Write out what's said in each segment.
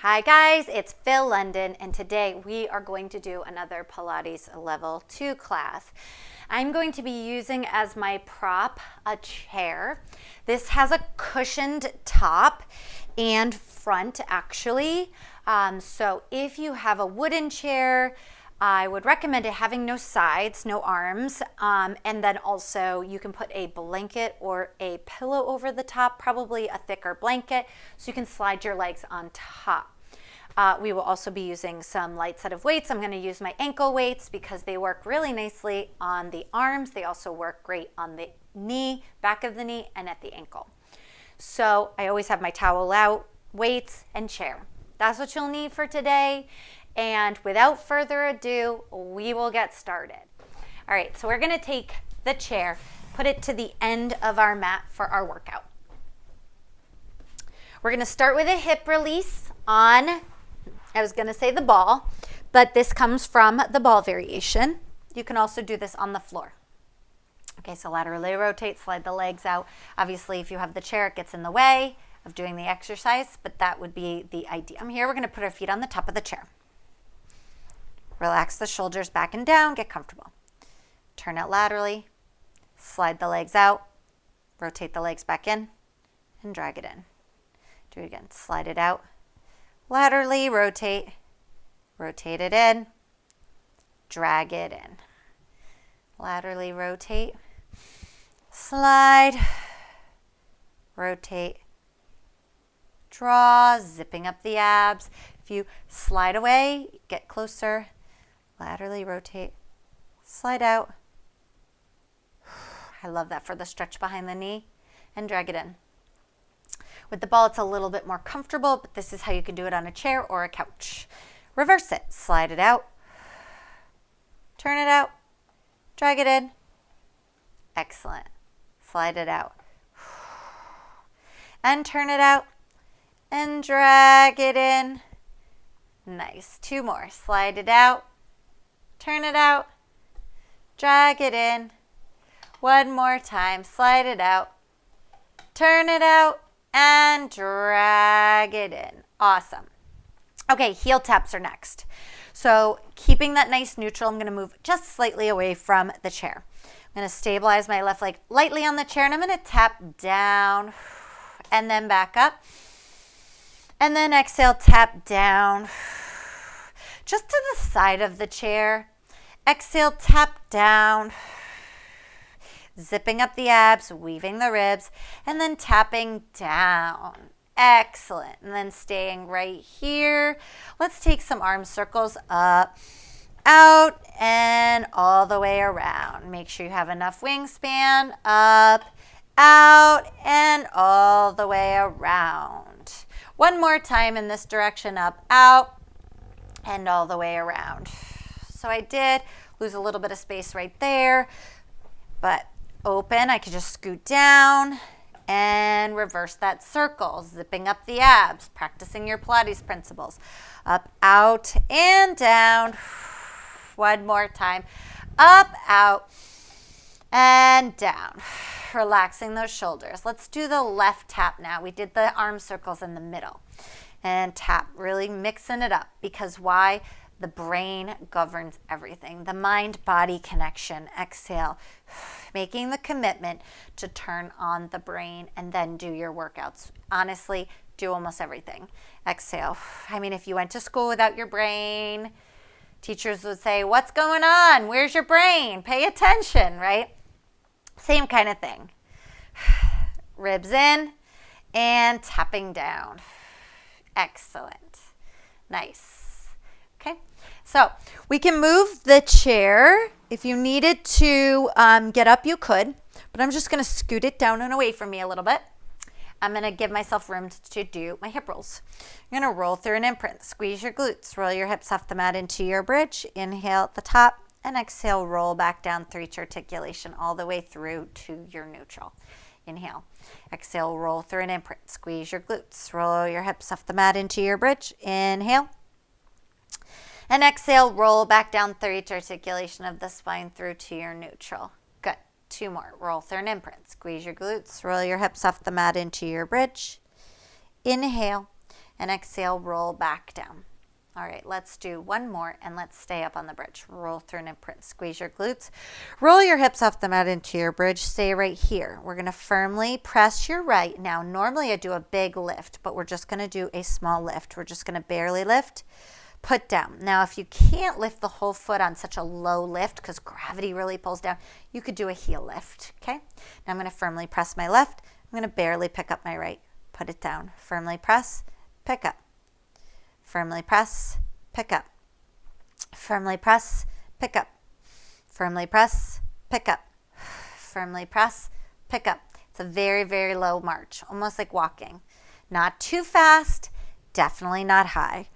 Hi guys, it's Phil London, and today we are going to do another Pilates Level 2 class. I'm going to be using as my prop a chair. This has a cushioned top and front actually. So if you have a wooden chair, I would recommend it having no sides, no arms, and then also you can put a blanket or a pillow over the top, probably a thicker blanket, so you can slide your legs on top. We will also be using some light set of weights. I'm going to use my ankle weights because they work really nicely on the arms. They also work great on the knee, back of the knee, and at the ankle. So I always have my towel out, weights, and chair. That's what you'll need for today. And without further ado, we will get started. All right, so we're going to take the chair, put it to the end of our mat for our workout. We're going to start with a hip release on, I was going to say the ball, but this comes from the ball variation. You can also do this on the floor. Okay, so laterally rotate, slide the legs out. Obviously, if you have the chair, it gets in the way of doing the exercise, but that would be the idea. Here, we're going to put our feet on the top of the chair. Relax the shoulders back and down, get comfortable. Turn it laterally, slide the legs out, rotate the legs back in, and drag it in. Do it again, slide it out, laterally rotate, rotate it in, drag it in. Laterally rotate, slide, rotate, draw, zipping up the abs. If you slide away, get closer, laterally rotate, slide out. I love that for the stretch behind the knee, and drag it in. With the ball, it's a little bit more comfortable, but this is how you can do it on a chair or a couch. Reverse it, slide it out, turn it out, drag it in. Excellent. Slide it out. And turn it out and drag it in. Nice. Two more. Slide it out, turn it out, drag it in. One more time. Slide it out, turn it out, and drag it in. Awesome. Okay, heel taps are next. So keeping that nice neutral, I'm going to move just slightly away from the chair. I'm going to stabilize my left leg lightly on the chair, and I'm going to tap down and then back up. And then exhale, tap down just to the side of the chair. Exhale, tap down, zipping up the abs, weaving the ribs, and then tapping down. Excellent. And then staying right here. Let's take some arm circles up, out, and all the way around. Make sure you have enough wingspan. Up, out, and all the way around. One more time in this direction. Up, out, and all the way around. So I did lose a little bit of space right there, but open. I could just scoot down and reverse that circle, zipping up the abs, practicing your Pilates principles. Up, out, and down. One more time. Up, out, and down. Relaxing those shoulders. Let's do the left tap now. We did the arm circles in the middle. And tap, really mixing it up. Because why? The brain governs everything. The mind-body connection. Exhale. Making the commitment to turn on the brain and then do your workouts. Honestly, do almost everything. Exhale. I mean, if you went to school without your brain, teachers would say, what's going on? Where's your brain? Pay attention, right? Same kind of thing. Ribs in and tapping down. Excellent. Nice. Okay. So we can move the chair. If you needed to get up, you could, but I'm just going to scoot it down and away from me a little bit. I'm going to give myself room to do my hip rolls. I'm going to roll through an imprint. Squeeze your glutes. Roll your hips off the mat into your bridge. Inhale at the top and exhale, roll back down through each articulation all the way through to your neutral. Inhale. Exhale, roll through an imprint. Squeeze your glutes. Roll your hips off the mat into your bridge. Inhale. And exhale, roll back down through each articulation of the spine through to your neutral. Good. Two more. Roll through an imprint. Squeeze your glutes. Roll your hips off the mat into your bridge. Inhale. and exhale, roll back down. All right, let's do one more and let's stay up on the bridge. Roll through an imprint, squeeze your glutes. Roll your hips off the mat into your bridge. Stay right here. We're gonna firmly press your right. Now, normally I do a big lift, but we're just gonna do a small lift. We're just gonna barely lift, put down. Now, if you can't lift the whole foot on such a low lift because gravity really pulls down, you could do a heel lift, okay? Now I'm gonna firmly press my left. I'm gonna barely pick up my right. Put it down. Firmly press, pick up. Firmly press, pick up. Firmly press, pick up. Firmly press, pick up. Firmly press, pick up. It's a very, very low march, almost like walking. Not too fast, definitely not high.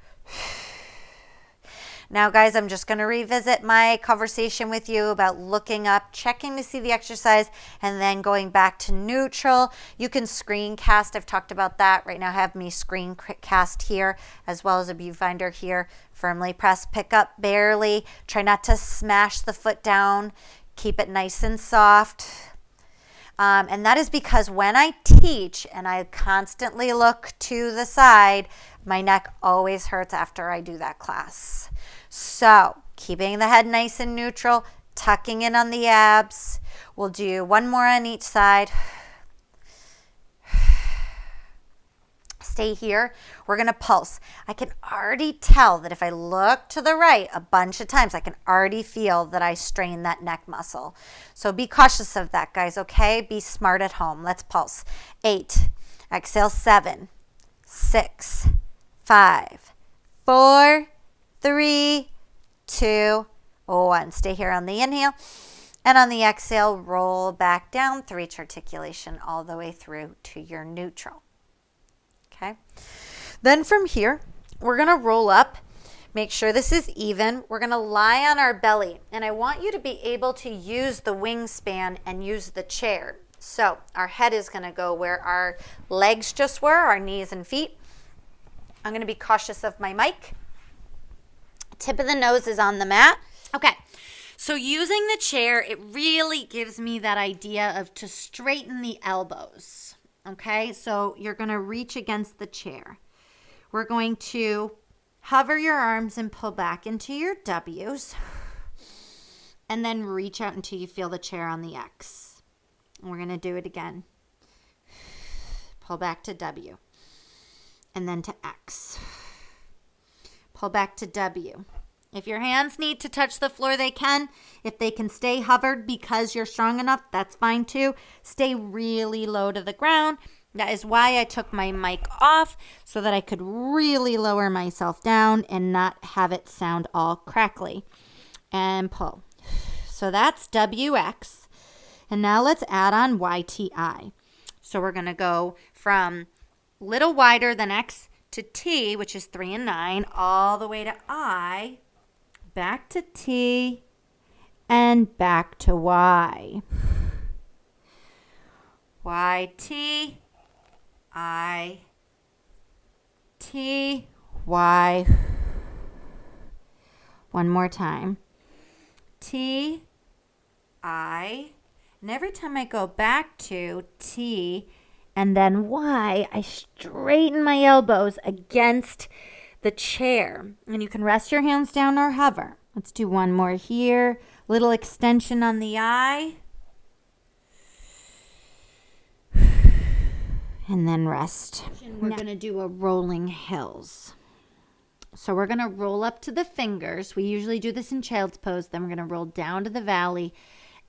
Now, guys, I'm just going to revisit my conversation with you about looking up, checking to see the exercise, and then going back to neutral. You can screencast. I've talked about that. Right now I have me screencast here as well as a viewfinder here. Firmly press, pick up, barely. Try not to smash the foot down. Keep it nice and soft. And that is because when I teach and I constantly look to the side, my neck always hurts after I do that class. So keeping the head nice and neutral, tucking in on the abs. We'll do one more on each side. Stay here. We're going to pulse. I can already tell that if I look to the right a bunch of times, I can already feel that I strain that neck muscle. So be cautious of that, guys, okay? Be smart at home. Let's pulse. 8. Exhale, 7, 6, 5, 4, 3, 2, 1. Stay here on the inhale. And on the exhale, roll back down to reach articulation all the way through to your neutral. Okay. Then from here, we're going to roll up. Make sure this is even. We're going to lie on our belly. And I want you to be able to use the wingspan and use the chair. So our head is going to go where our legs just were, our knees and feet. I'm going to be cautious of my mic. Tip of the nose is on the mat. Okay, so using the chair, it really gives me that idea of to straighten the elbows. Okay, so you're going to reach against the chair. We're going to hover your arms and pull back into your W's. And then reach out until you feel the chair on the X. And we're going to do it again. Pull back to W. And then to X. Pull back to W. If your hands need to touch the floor, they can. If they can stay hovered because you're strong enough, that's fine too. Stay really low to the ground. That is why I took my mic off, so that I could really lower myself down and not have it sound all crackly. And pull. So that's WX. And now let's add on YTI. So we're going to go from little wider than X to T, which is 3 and 9, all the way to I, back to T, and back to Y. Y, T, I, T, Y. One more time. T, I, and every time I go back to T and then Y, I straighten my elbows against the chair. And you can rest your hands down or hover. Let's do one more here. Little extension on the I. And then rest. We're going to do a rolling hills. So we're going to roll up to the fingers. We usually do this in child's pose. Then we're going to roll down to the valley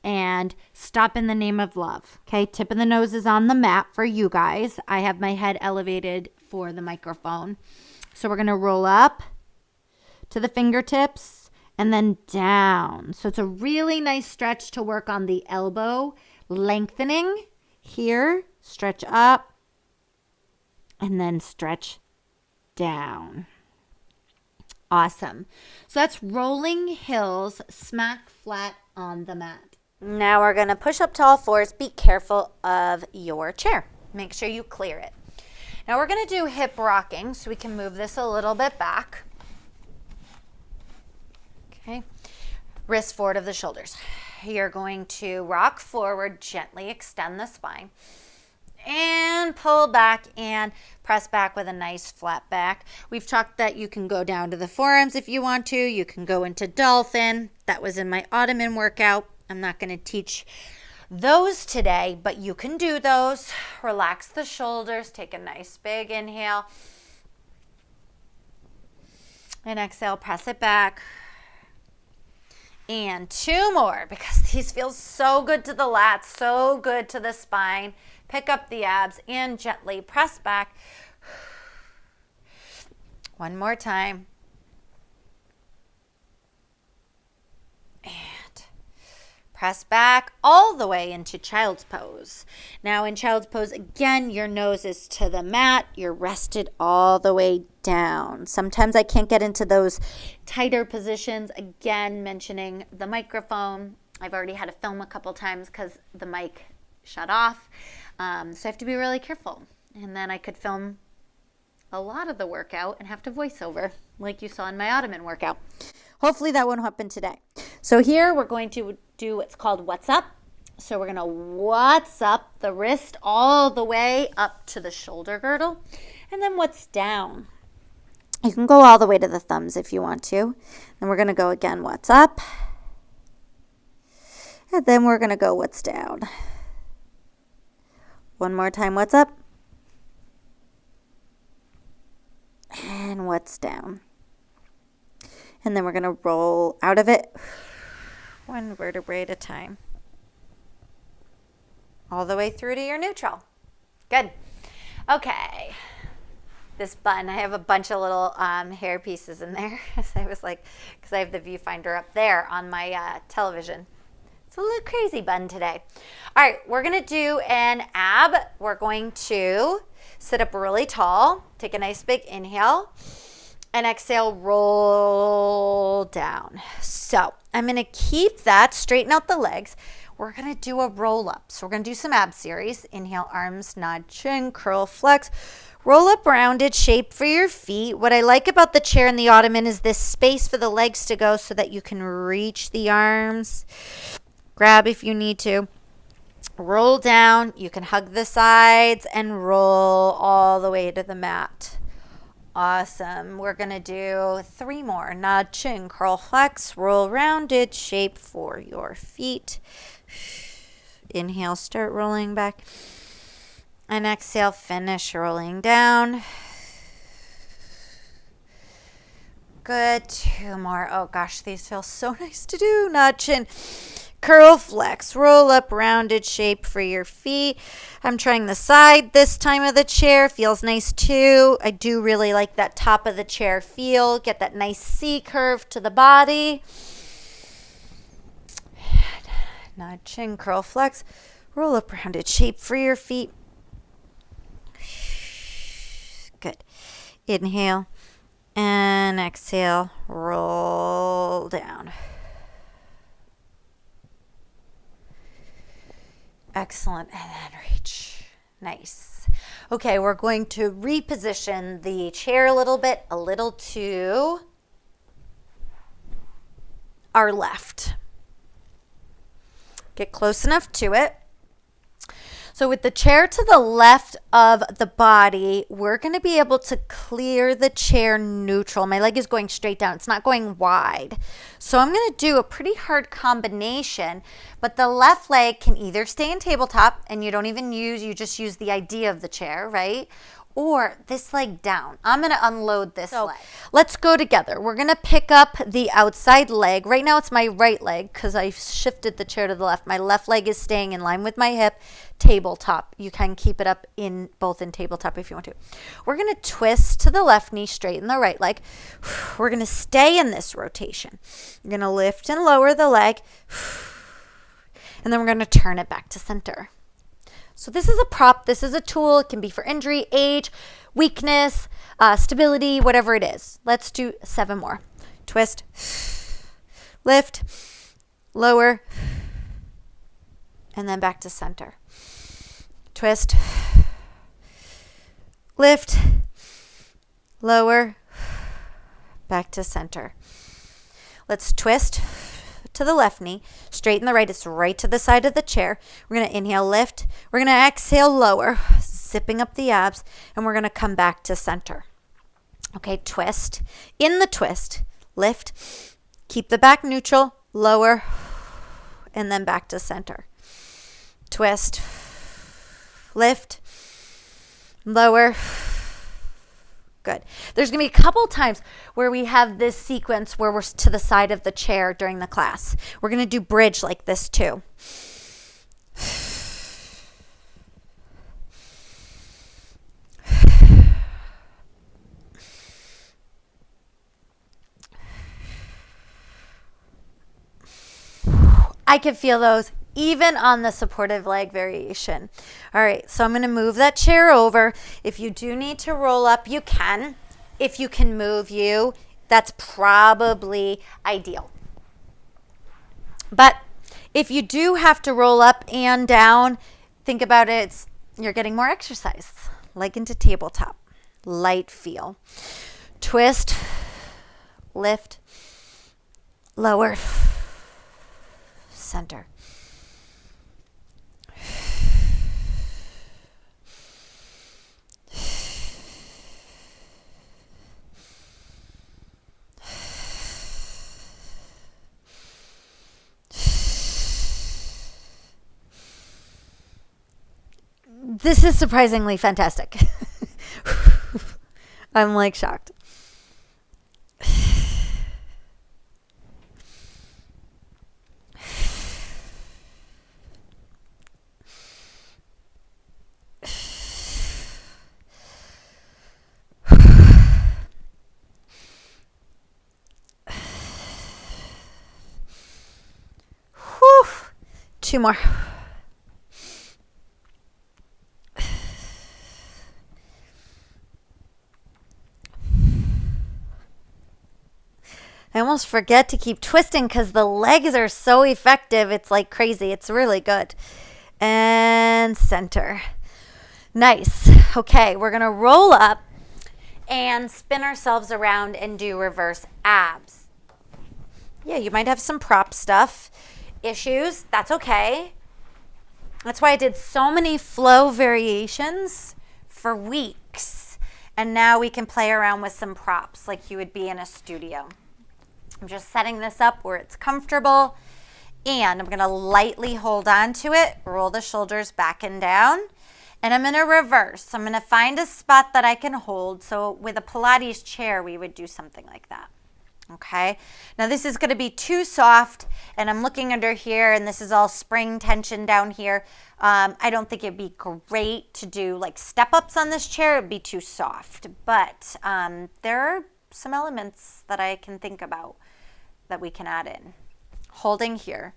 and stop in the name of love. Okay, tip of the nose is on the mat for you guys. I have my head elevated for the microphone. So we're going to roll up to the fingertips and then down. So it's a really nice stretch to work on the elbow lengthening here. Stretch up and then stretch down. Awesome. So that's rolling hills, smack flat on the mat. Now we're going to push up to all fours. Be careful of your chair. Make sure you clear it. Now we're going to do hip rocking, so we can move this a little bit back. Okay. Wrist forward of the shoulders. You're going to rock forward, gently extend the spine. and pull back and press back with a nice flat back. We've talked that you can go down to the forearms if you want to. You can go into dolphin. That was in my Ottoman workout. I'm not going to teach those today, but you can do those. Relax the shoulders. Take a nice big inhale. And exhale, press it back. And 2 more, because these feel so good to the lats, so good to the spine. Pick up the abs and gently press back. 1 more time. And press back all the way into child's pose. Now in child's pose, again, your nose is to the mat. You're rested all the way down. Sometimes I can't get into those tighter positions. Again, mentioning the microphone. I've already had to film a couple times because the mic shut off. So I have to be really careful. And then I could film a lot of the workout and have to voice over like you saw in my Ottoman workout. Hopefully that won't happen today. So here we're going to do what's called what's up. So we're going to what's up the wrist all the way up to the shoulder girdle. And then what's down. You can go all the way to the thumbs if you want to. Then we're going to go again, what's up. And then we're going to go what's down. 1 more time, what's up. And what's down. And then we're going to roll out of it 1 vertebrae at a time. All the way through to your neutral. Good. Okay. This bun, I have a bunch of little hair pieces in there. So I was like, because I have the viewfinder up there on my television. It's a little crazy bun today. All right, we're going to do an ab. We're going to sit up really tall. Take a nice big inhale. And exhale, roll down. So I'm going to keep that, straighten out the legs. We're going to do a roll up. So we're going to do some ab series. Inhale, arms, nod, chin, curl, flex. Roll up rounded shape for your feet. What I like about the chair and the Ottoman is this space for the legs to go so that you can reach the arms. Grab if you need to. Roll down. You can hug the sides and roll all the way to the mat. Awesome. We're going to do 3 more. Nod, chin, curl, flex, roll rounded shape for your feet. Inhale, start rolling back. And exhale, finish rolling down. Good. 2 more. Oh gosh, these feel so nice to do. Nod, chin, curl, flex, roll up, rounded shape for your feet. I'm trying the side this time of the chair. Feels nice too. I do really like that top of the chair feel. Get that nice C curve to the body. Nod, chin, curl, flex, roll up, rounded shape for your feet. Good. Inhale and exhale, roll down. Excellent. And then reach. Nice. Okay, we're going to reposition the chair a little to our left. Get close enough to it. So with the chair to the left of the body, we're going to be able to clear the chair neutral. My leg is going straight down. It's not going wide. So I'm going to do a pretty hard combination, but the left leg can either stay in tabletop and you just use the idea of the chair, right? Or this leg down. I'm going to unload this leg. Let's go together. We're going to pick up the outside leg. Right now it's my right leg because I shifted the chair to the left. My left leg is staying in line with my hip. Tabletop. You can keep it up both in tabletop if you want to. We're going to twist to the left knee, straighten the right leg. We're going to stay in this rotation. You're going to lift and lower the leg. And then we're going to turn it back to center. So this is a prop. This is a tool. It can be for injury, age, weakness, stability, whatever it is. Let's do 7 more. Twist, lift, lower, and then back to center. Twist, lift, lower, back to center. Let's twist, to the left knee, straighten the right. It's right to the side of the chair. We're going to inhale, lift. We're going to exhale, lower, zipping up the abs, and we're going to come back to center. Okay, twist. In the twist, lift, keep the back neutral, lower, and then back to center. Twist, lift, lower. Good. There's going to be a couple times where we have this sequence where we're to the side of the chair during the class. We're going to do bridge like this too. I can feel those even on the supportive leg variation. All right, so I'm going to move that chair over. If you do need to roll up, you can. If you can move you, that's probably ideal. But if you do have to roll up and down, think about it. You're getting more exercise. Leg into tabletop. Light feel. Twist, lift, lower, center. This is surprisingly fantastic. I'm like shocked. Whew. 2 more. I almost forget to keep twisting because the legs are so effective. It's like crazy. It's really good. And center. Nice. Okay, we're going to roll up and spin ourselves around and do reverse abs. Yeah, you might have some prop stuff issues. That's okay. That's why I did so many flow variations for weeks. And now we can play around with some props like you would be in a studio. I'm just setting this up where it's comfortable, and I'm going to lightly hold on to it, roll the shoulders back and down, and I'm going to reverse. I'm going to find a spot that I can hold. So with a Pilates chair, we would do something like that. Okay, now this is going to be too soft, and I'm looking under here, and this is all spring tension down here. I don't think it'd be great to do like step-ups on this chair. It'd be too soft, but there are some elements that I can think about that we can add in. Holding here.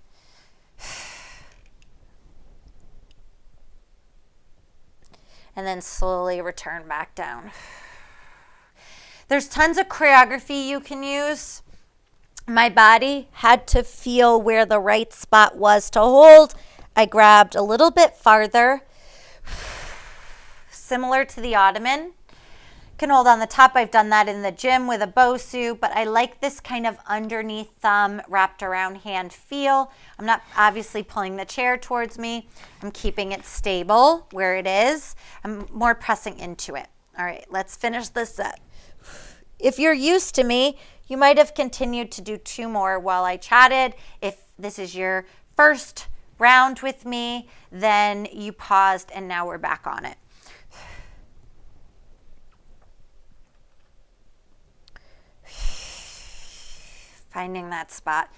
And then slowly return back down. There's tons of choreography you can use. My body had to feel where the right spot was to hold. I grabbed a little bit farther, similar to the ottoman. Can hold on the top. I've done that in the gym with a Bosu, but I like this kind of underneath thumb wrapped around hand feel. I'm not obviously pulling the chair towards me. I'm keeping it stable where it is. I'm more pressing into it. All right, let's finish this set. If you're used to me, you might have continued to do 2 more while I chatted. If this is your first round with me, then you paused and now we're back on it. Finding that spot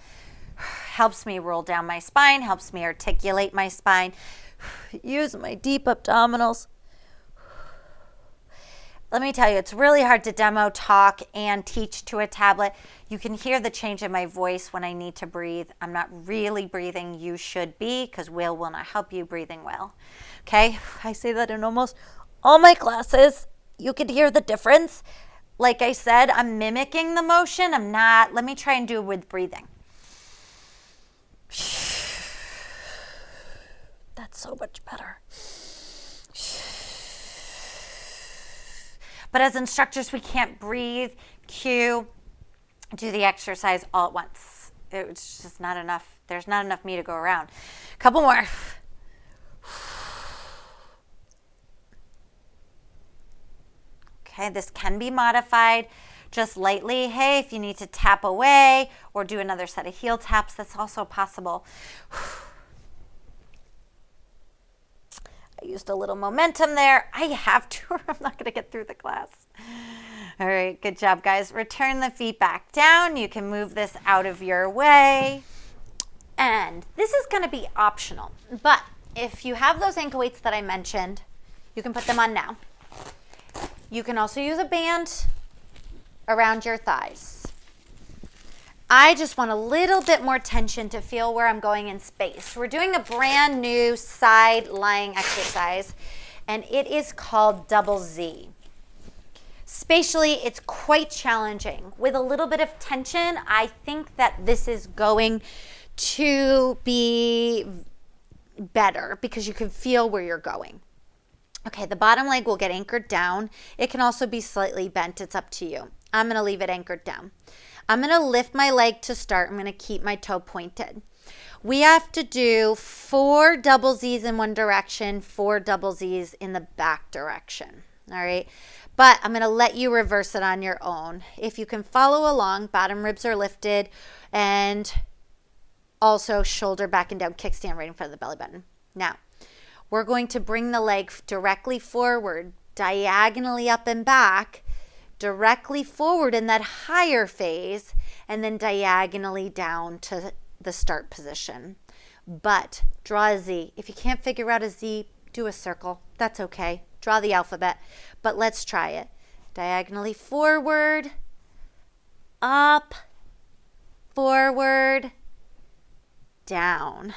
helps me roll down my spine, helps me articulate my spine. Use my deep abdominals. Let me tell you, it's really hard to demo, talk, and teach to a tablet. You can hear the change in my voice when I need to breathe. I'm not really breathing. You should be, because will not help you breathing well. Okay? I say that in almost all my classes. You could hear the difference. Like I said, I'm mimicking the motion. I'm not. Let me try and do it with breathing. That's so much better. But as instructors, we can't breathe, cue, do the exercise all at once. it's just not enough. There's not enough me to go around. Couple more. Okay, this can be modified just lightly. Hey, if you need to tap away or do another set of heel taps, that's also possible. I used a little momentum there. I have to, or I'm not going to get through the class. All right, good job, guys. Return the feet back down. You can move this out of your way. And this is going to be optional. But if you have those ankle weights that I mentioned, you can put them on now. You can also use a band around your thighs. I just want a little bit more tension to feel where I'm going in space. We're doing a brand new side lying exercise, and it is called double Z. Spatially, it's quite challenging. With a little bit of tension, I think that this is going to be better because you can feel where you're going. Okay, the bottom leg will get anchored down. It can also be slightly bent. It's up to you. I'm going to leave it anchored down. I'm going to lift my leg to start. I'm going to keep my toe pointed. We have to do 4 double Z's in one direction, 4 double Z's in the back direction. All right, but I'm going to let you reverse it on your own. If you can follow along, bottom ribs are lifted, and also shoulder back and down, kickstand right in front of the belly button. Now, we're going to bring the leg directly forward, diagonally up and back, directly forward in that higher phase, and then diagonally down to the start position. But draw a Z. If you can't figure out a Z, do a circle. That's okay. Draw the alphabet. But let's try it. Diagonally forward, up, forward, down.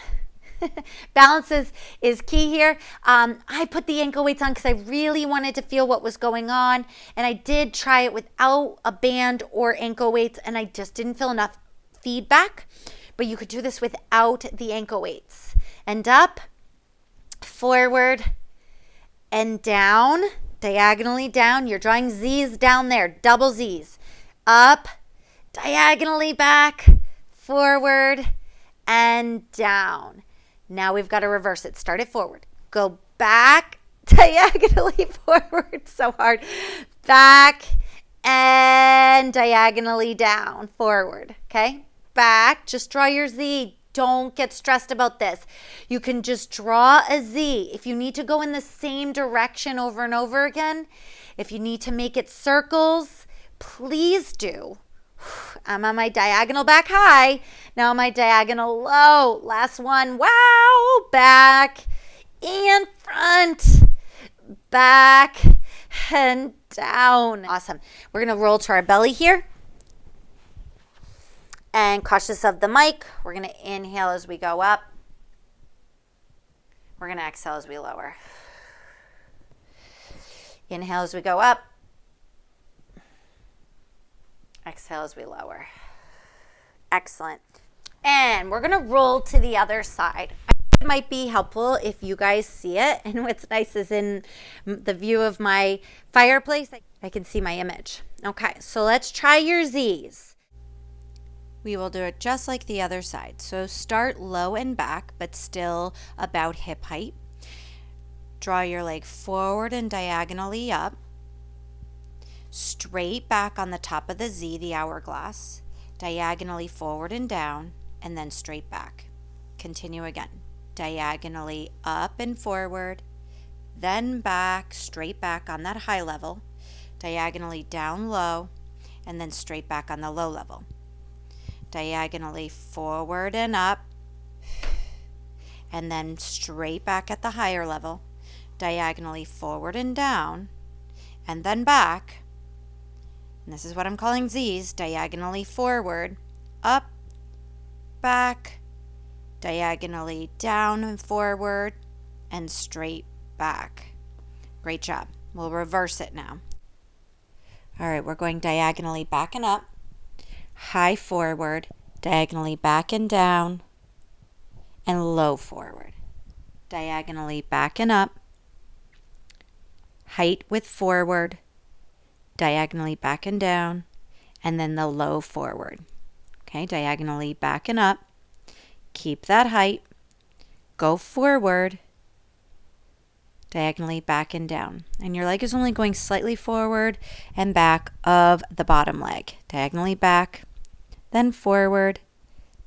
Balance is key here. I put the ankle weights on because I really wanted to feel what was going on, and I did try it without a band or ankle weights, and I just didn't feel enough feedback. But you could do this without the ankle weights. And up, forward, and down, diagonally down. You're drawing Z's down there, double Z's. Up, diagonally back, forward, and down. Now we've got to reverse it. Start it forward. Go back, diagonally forward. So hard. Back and diagonally down, forward. Okay? Back. Just draw your Z. Don't get stressed about this. You can just draw a Z. If you need to go in the same direction over and over again, if you need to make it circles, please do. I'm on my diagonal back high. Now on my diagonal low. Last one. Wow. Back and front. Back and down. Awesome. We're going to roll to our belly here. And cautious of the mic, we're going to inhale as we go up. We're going to exhale as we lower. Inhale as we go up. Exhale as we lower. Excellent. And we're going to roll to the other side. It might be helpful if you guys see it. And what's nice is in the view of my fireplace, I can see my image. Okay, so let's try your Z's. We will do it just like the other side. So start low and back, but still about hip height. Draw your leg forward and diagonally up. Straight back on the top of the Z, the hourglass, diagonally forward and down, and then straight back. Continue again. Diagonally up and forward, then back, straight back on that high level, diagonally down low, and then straight back on the low level. Diagonally forward and up, and then straight back at the higher level, diagonally forward and down, and then back. And this is what I'm calling Z's, diagonally forward, up, back, diagonally down and forward, and straight back. Great job. We'll reverse it now. All right, we're going diagonally back and up, high forward, diagonally back and down, and low forward. Diagonally back and up, height with forward, diagonally back and down, and then the low forward. Okay, diagonally back and up. Keep that height. Go forward, diagonally back and down. And your leg is only going slightly forward and back of the bottom leg. Diagonally back, then forward,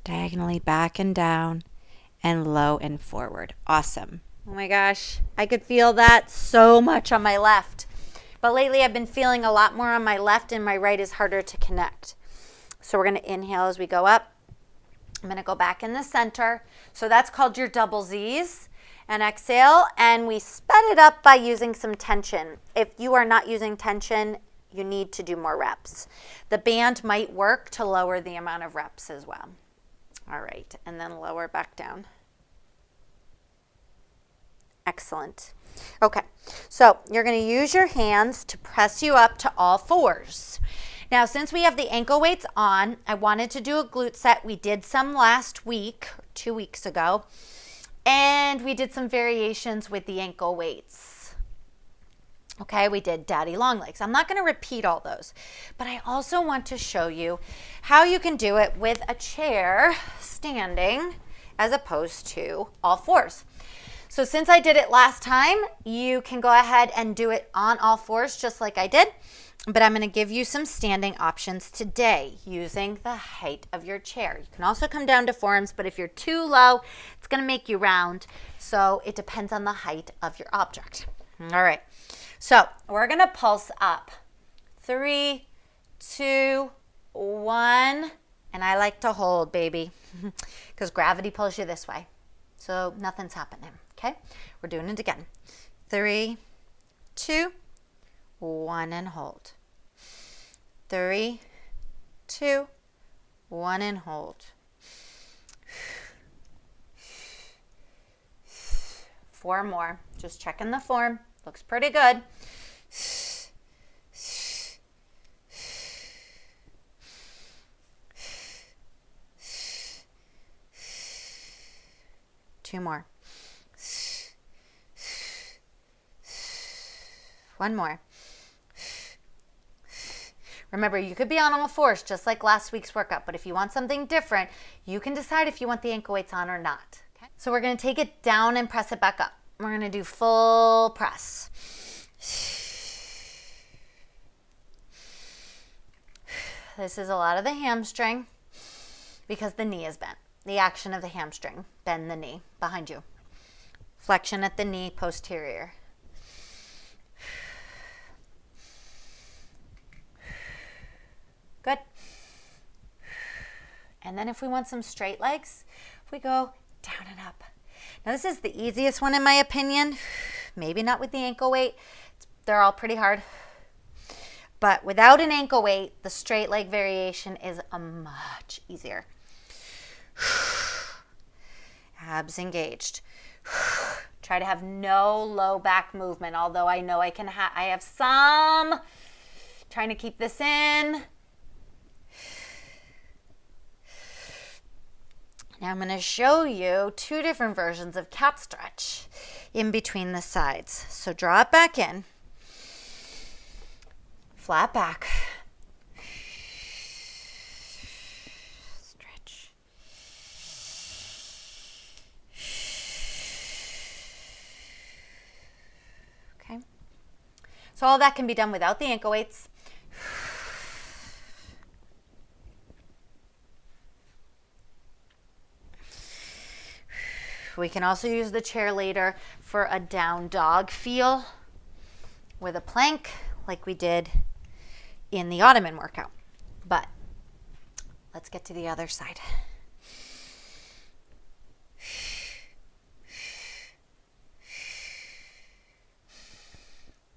diagonally back and down, and low and forward. Awesome. Oh my gosh, I could feel that so much on my left. But lately I've been feeling a lot more on my left, and my right is harder to connect. So we're going to inhale as we go up. I'm going to go back in the center. So that's called your double Z's. And exhale, and we sped it up by using some tension. If you are not using tension, you need to do more reps. The band might work to lower the amount of reps as well. All right, and then lower back down. Excellent. Okay, so you're going to use your hands to press you up to all fours. Now, since we have the ankle weights on, I wanted to do a glute set. We did some last week, 2 weeks ago, and we did some variations with the ankle weights. Okay, we did daddy long legs. I'm not going to repeat all those, but I also want to show you how you can do it with a chair standing as opposed to all fours. So since I did it last time, you can go ahead and do it on all fours just like I did. But I'm going to give you some standing options today using the height of your chair. You can also come down to forearms, but if you're too low, it's going to make you round. So it depends on the height of your object. All right. So we're going to pulse up. 3, 2, 1. And I like to hold, baby, because gravity pulls you this way. So nothing's happening. Okay. We're doing it again. 3, 2, 1, and hold. 3, 2, 1, and hold. 4 more. Just checking the form. Looks pretty good. 2 more. 1 more. Remember, you could be on all fours just like last week's workout, but if you want something different, you can decide if you want the ankle weights on or not. Okay? So we're going to take it down and press it back up. We're going to do full press. This is a lot of the hamstring because the knee is bent. The action of the hamstring. Bend the knee behind you. Flexion at the knee posterior. Good. And then if we want some straight legs, we go down and up. Now this is the easiest one in my opinion. Maybe not with the ankle weight. They're all pretty hard. But without an ankle weight, the straight leg variation is much easier. Abs engaged. Try to have no low back movement, although I know I have some. Trying to keep this in. Now I'm going to show you 2 different versions of cat stretch in between the sides. So draw it back in. Flat back. Stretch. Okay. So all that can be done without the ankle weights. We can also use the chair later for a down dog feel with a plank like we did in the Ottoman workout. But let's get to the other side.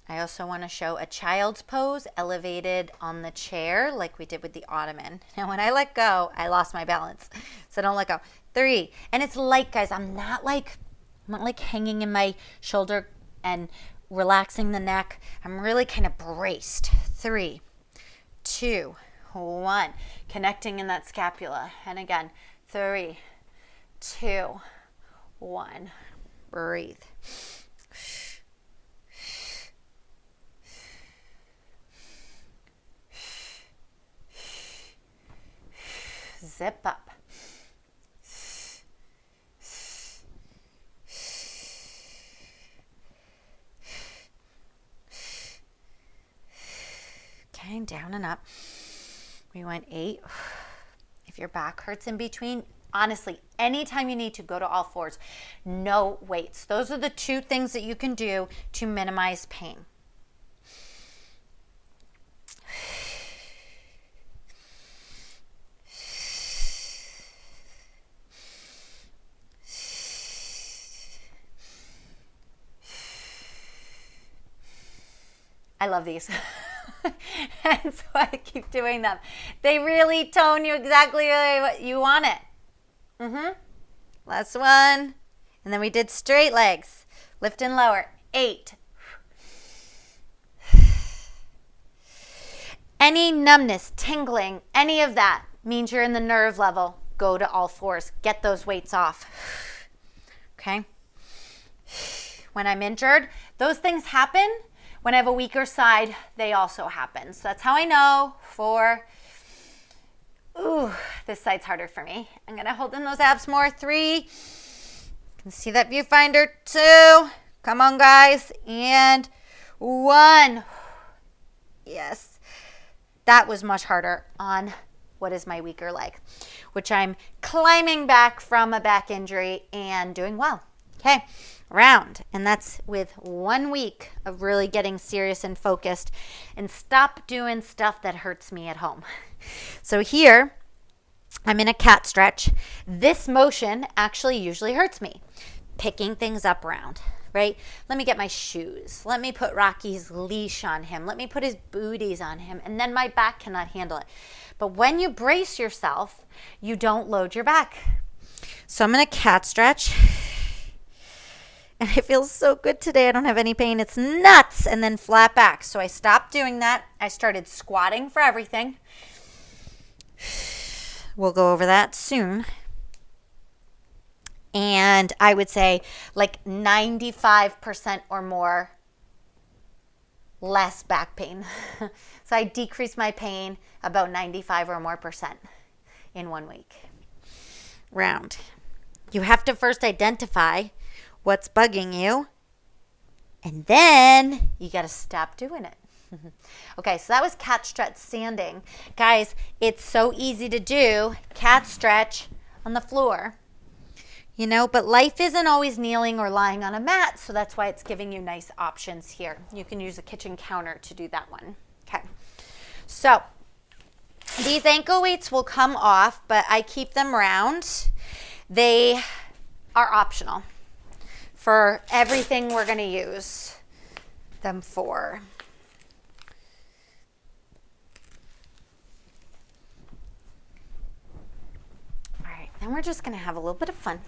I also want to show a child's pose elevated on the chair like we did with the Ottoman. Now when I let go, I lost my balance. So don't let go. 3. And it's light, guys. I'm not like hanging in my shoulder and relaxing the neck. I'm really kind of braced. 3, 2, 1. Connecting in that scapula. And again, 3, 2, 1. Breathe. Zip up. Okay, down and up. We went 8. If your back hurts in between, honestly, anytime you need to, go to all fours. No weights. Those are the 2 things that you can do to minimize pain. I love these. And so I keep doing them. They really tone you exactly what you want it. Last one. And then we did straight legs. Lift and lower. 8. Any numbness, tingling, any of that means you're in the nerve level. Go to all fours. Get those weights off. Okay? When I'm injured, those things happen. When I have a weaker side, they also happen. So that's how I know this side's harder for me. I'm going to hold in those abs more. 3. You can see that viewfinder. 2. Come on, guys. And 1. Yes. That was much harder on what is my weaker leg, which I'm climbing back from a back injury and doing well. Okay. Round. And that's with 1 week of really getting serious and focused, and stop doing stuff that hurts me at home. So here I'm in a cat stretch. This motion actually usually hurts me. Picking things up round, right? Let me get my shoes. Let me put Rocky's leash on him. Let me put his booties on him. And then my back cannot handle it. But when you brace yourself, you don't load your back. So I'm in a cat stretch. And it feels so good today. I don't have any pain. It's nuts. And then flat back. So I stopped doing that. I started squatting for everything. We'll go over that soon. And I would say like 95% or more less back pain. So I decreased my pain about 95 or more percent in 1 week. Round. You have to first identify what's bugging you, and then you got to stop doing it. Okay, so that was cat stretch standing. Guys, it's so easy to do cat stretch on the floor, but life isn't always kneeling or lying on a mat, so that's why it's giving you nice options here. You can use a kitchen counter to do that one. Okay, so these ankle weights will come off, but I keep them round. They are optional for everything we're going to use them for. All right, then we're just going to have a little bit of fun.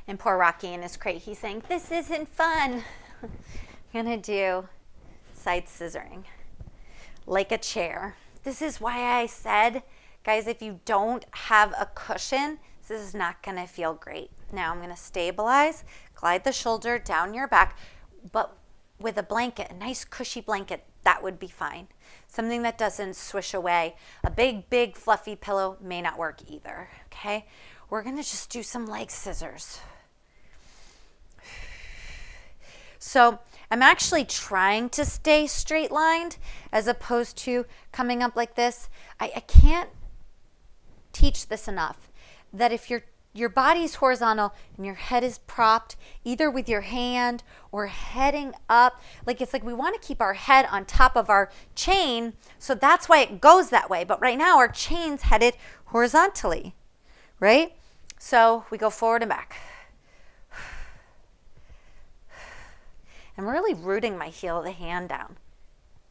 And poor Rocky in his crate, he's saying, this isn't fun. I'm going to do side scissoring like a chair. This is why I said, guys, if you don't have a cushion, this is not going to feel great. Now I'm going to stabilize, glide the shoulder down your back, but with a blanket, a nice cushy blanket, that would be fine. Something that doesn't swish away. A big, big fluffy pillow may not work either, okay? We're going to just do some leg scissors. So I'm actually trying to stay straight lined as opposed to coming up like this. I can't teach this enough, that if your body's horizontal and your head is propped either with your hand or heading up, it's like we want to keep our head on top of our chain, so that's why it goes that way. But right now our chain's headed horizontally, right? So we go forward and back. I'm really rooting my heel of the hand down.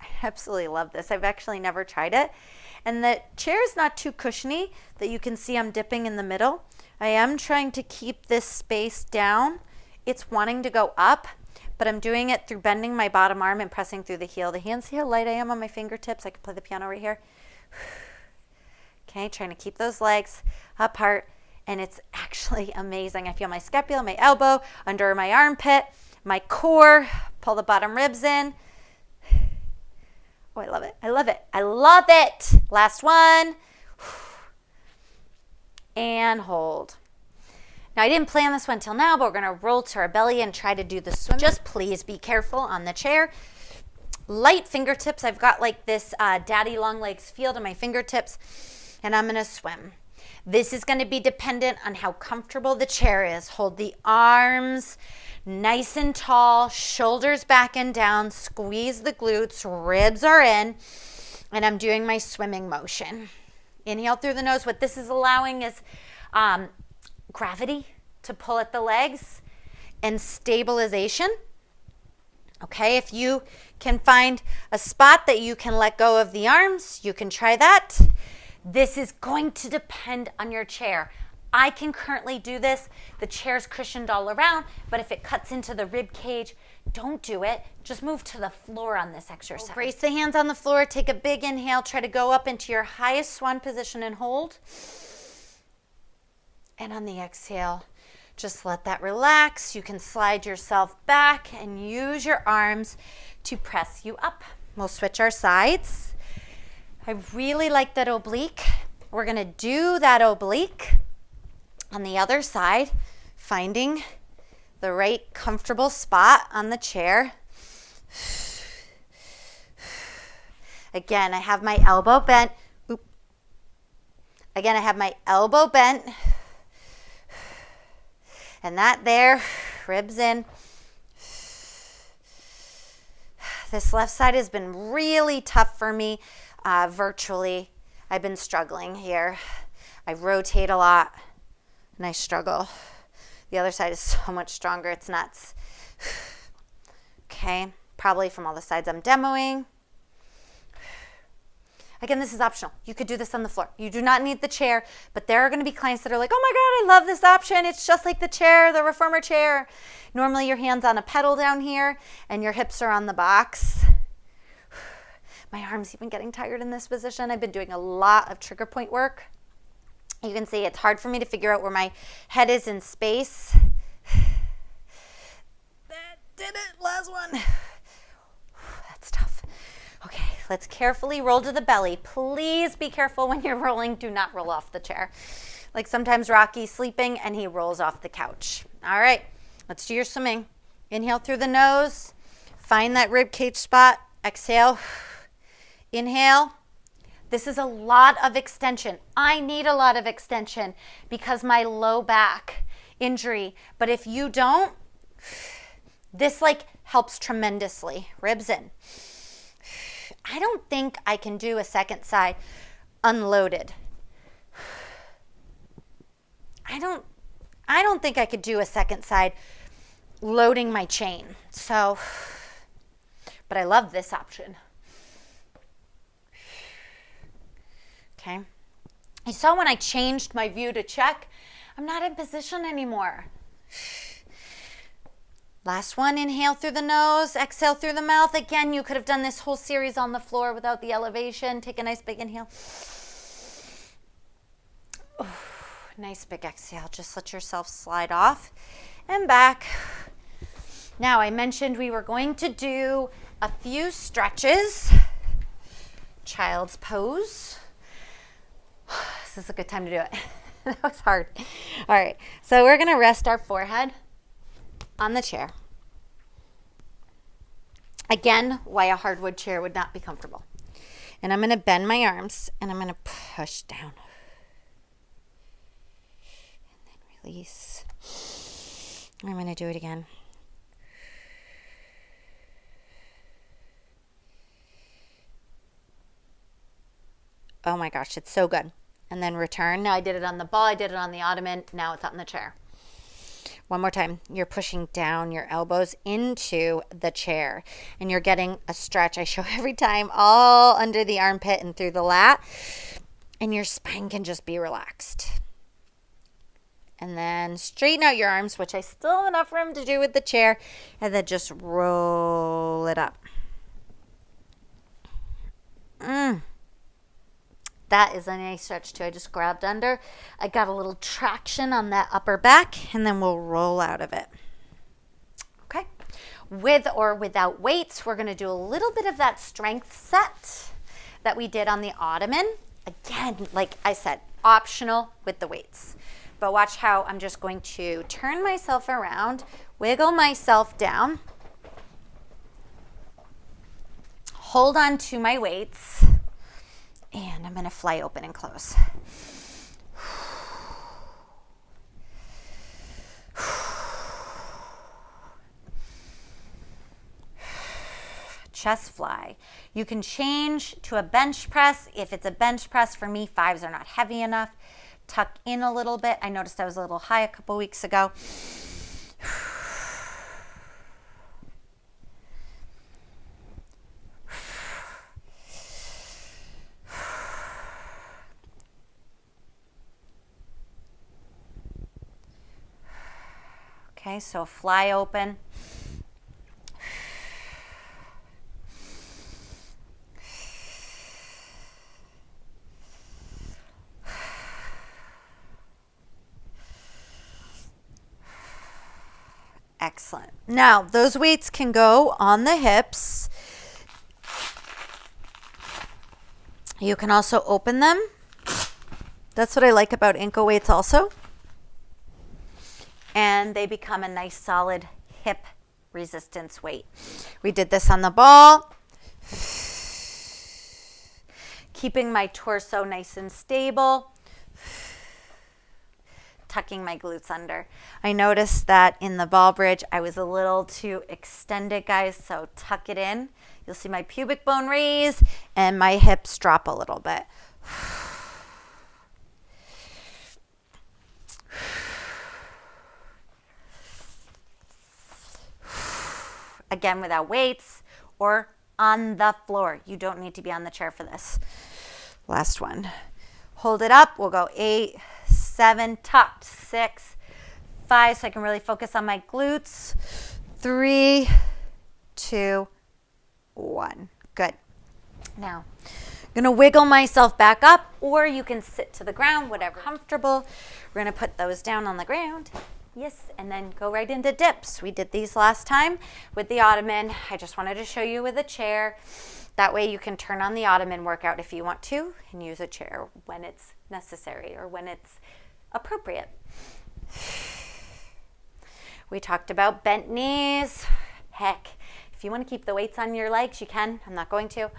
I absolutely love this. I've actually never tried it. And the chair is not too cushiony that you can see I'm dipping in the middle. I am trying to keep this space down. It's wanting to go up, but I'm doing it through bending my bottom arm and pressing through the heel of the hand. See how light I am on my fingertips? I can play the piano right here. Okay, trying to keep those legs apart. And it's actually amazing. I feel my scapula, my elbow, under my armpit, my core, pull the bottom ribs in. Oh, I love it. I love it. I love it. Last one. And hold. Now, I didn't plan this one till now, but we're going to roll to our belly and try to do the swim. Just please be careful on the chair. Light fingertips. I've got like this daddy long legs feel to my fingertips, and I'm going to swim. This is going to be dependent on how comfortable the chair is. Hold the arms nice and tall, shoulders back and down, squeeze the glutes, ribs are in, and I'm doing my swimming motion. Inhale through the nose. What this is allowing is gravity to pull at the legs and stabilization. Okay, if you can find a spot that you can let go of the arms, you can try that. This is going to depend on your chair. I can currently do this. The chair's cushioned all around, but if it cuts into the rib cage, don't do it. Just move to the floor on this exercise. Brace the hands on the floor. Take a big inhale. Try to go up into your highest swan position and hold. And on the exhale, just let that relax. You can slide yourself back and use your arms to press you up. We'll switch our sides. I really like that oblique. We're going to do that oblique on the other side, finding the right comfortable spot on the chair. Again, I have my elbow bent. Again, I have my elbow bent. And that there, ribs in. This left side has been really tough for me virtually. I've been struggling here. I rotate a lot and I struggle. The other side is so much stronger. It's nuts. Okay, probably from all the sides I'm demoing. Again, this is optional. You could do this on the floor. You do not need the chair, but there are going to be clients that are like, oh my God, I love this option. It's just like the chair, the reformer chair. Normally your hand's on a pedal down here and your hips are on the box. My arm's even getting tired in this position. I've been doing a lot of trigger point work. You can see it's hard for me to figure out where my head is in space. That did it. Last one. That's tough. Okay, let's carefully roll to the belly. Please be careful when you're rolling. Do not roll off the chair. Like sometimes Rocky's sleeping and he rolls off the couch. All right, let's do your swimming. Inhale through the nose. Find that rib cage spot. Exhale. Inhale. This is a lot of extension. I need a lot of extension because my low back injury. But if you don't, this like helps tremendously. Ribs in. I don't think I can do a second side unloaded. I don't think I could do a second side loading my chain. So, but I love this option. Okay. You saw when I changed my view to check, I'm not in position anymore. Last one, inhale through the nose, exhale through the mouth. Again, you could have done this whole series on the floor without the elevation. Take a nice big inhale. Ooh, nice big exhale. Just let yourself slide off and back. Now, I mentioned we were going to do a few stretches. Child's pose. This is a good time to do it. That was hard. All right, so we're going to rest our forehead on the chair. Again, why a hardwood chair would not be comfortable. And I'm going to bend my arms and I'm going to push down. And then release. I'm going to do it again. Oh my gosh, it's so good. And then return. Now I did it on the ball, I did it on the ottoman, now it's on the chair. One more time. You're pushing down your elbows into the chair and you're getting a stretch. I show every time all under the armpit and through the lat, and your spine can just be relaxed. And then straighten out your arms, which I still have enough room to do with the chair, and then just roll it up. That is a nice stretch too. I just grabbed under. I got a little traction on that upper back, and then we'll roll out of it. Okay. With or without weights, we're going to do a little bit of that strength set. that we did on the ottoman. Again, like I said, optional with the weights. But watch how I'm just going to turn myself around, wiggle myself down, hold on to my weights, and I'm going to fly open and close. Chest fly. You can change to a bench press. If it's a bench press, for me, 5s are not heavy enough. Tuck in a little bit. I noticed I was a little high a couple weeks ago. Okay, so fly open. Excellent. Now, those weights can go on the hips. You can also open them. That's what I like about ankle weights also. And they become a nice solid hip resistance weight. We did this on the ball. Keeping my torso nice and stable. Tucking my glutes under. I noticed that in the ball bridge, I was a little too extended, guys, so tuck it in. You'll see my pubic bone raise and my hips drop a little bit. Again, without weights or on the floor. You don't need to be on the chair for this. Last one. Hold it up. We'll go 8, 7, tucked, 6, 5, so I can really focus on my glutes. 3, 2, 1. Good. Now, I'm going to wiggle myself back up, or you can sit to the ground, whatever comfortable. We're going to put those down on the ground. Yes, and then go right into dips. We did these last time with the ottoman. I just wanted to show you with a chair. That way you can turn on the ottoman workout if you want to and use a chair when it's necessary or when it's appropriate. We talked about bent knees. Heck, if you want to keep the weights on your legs, you can. I'm not going to.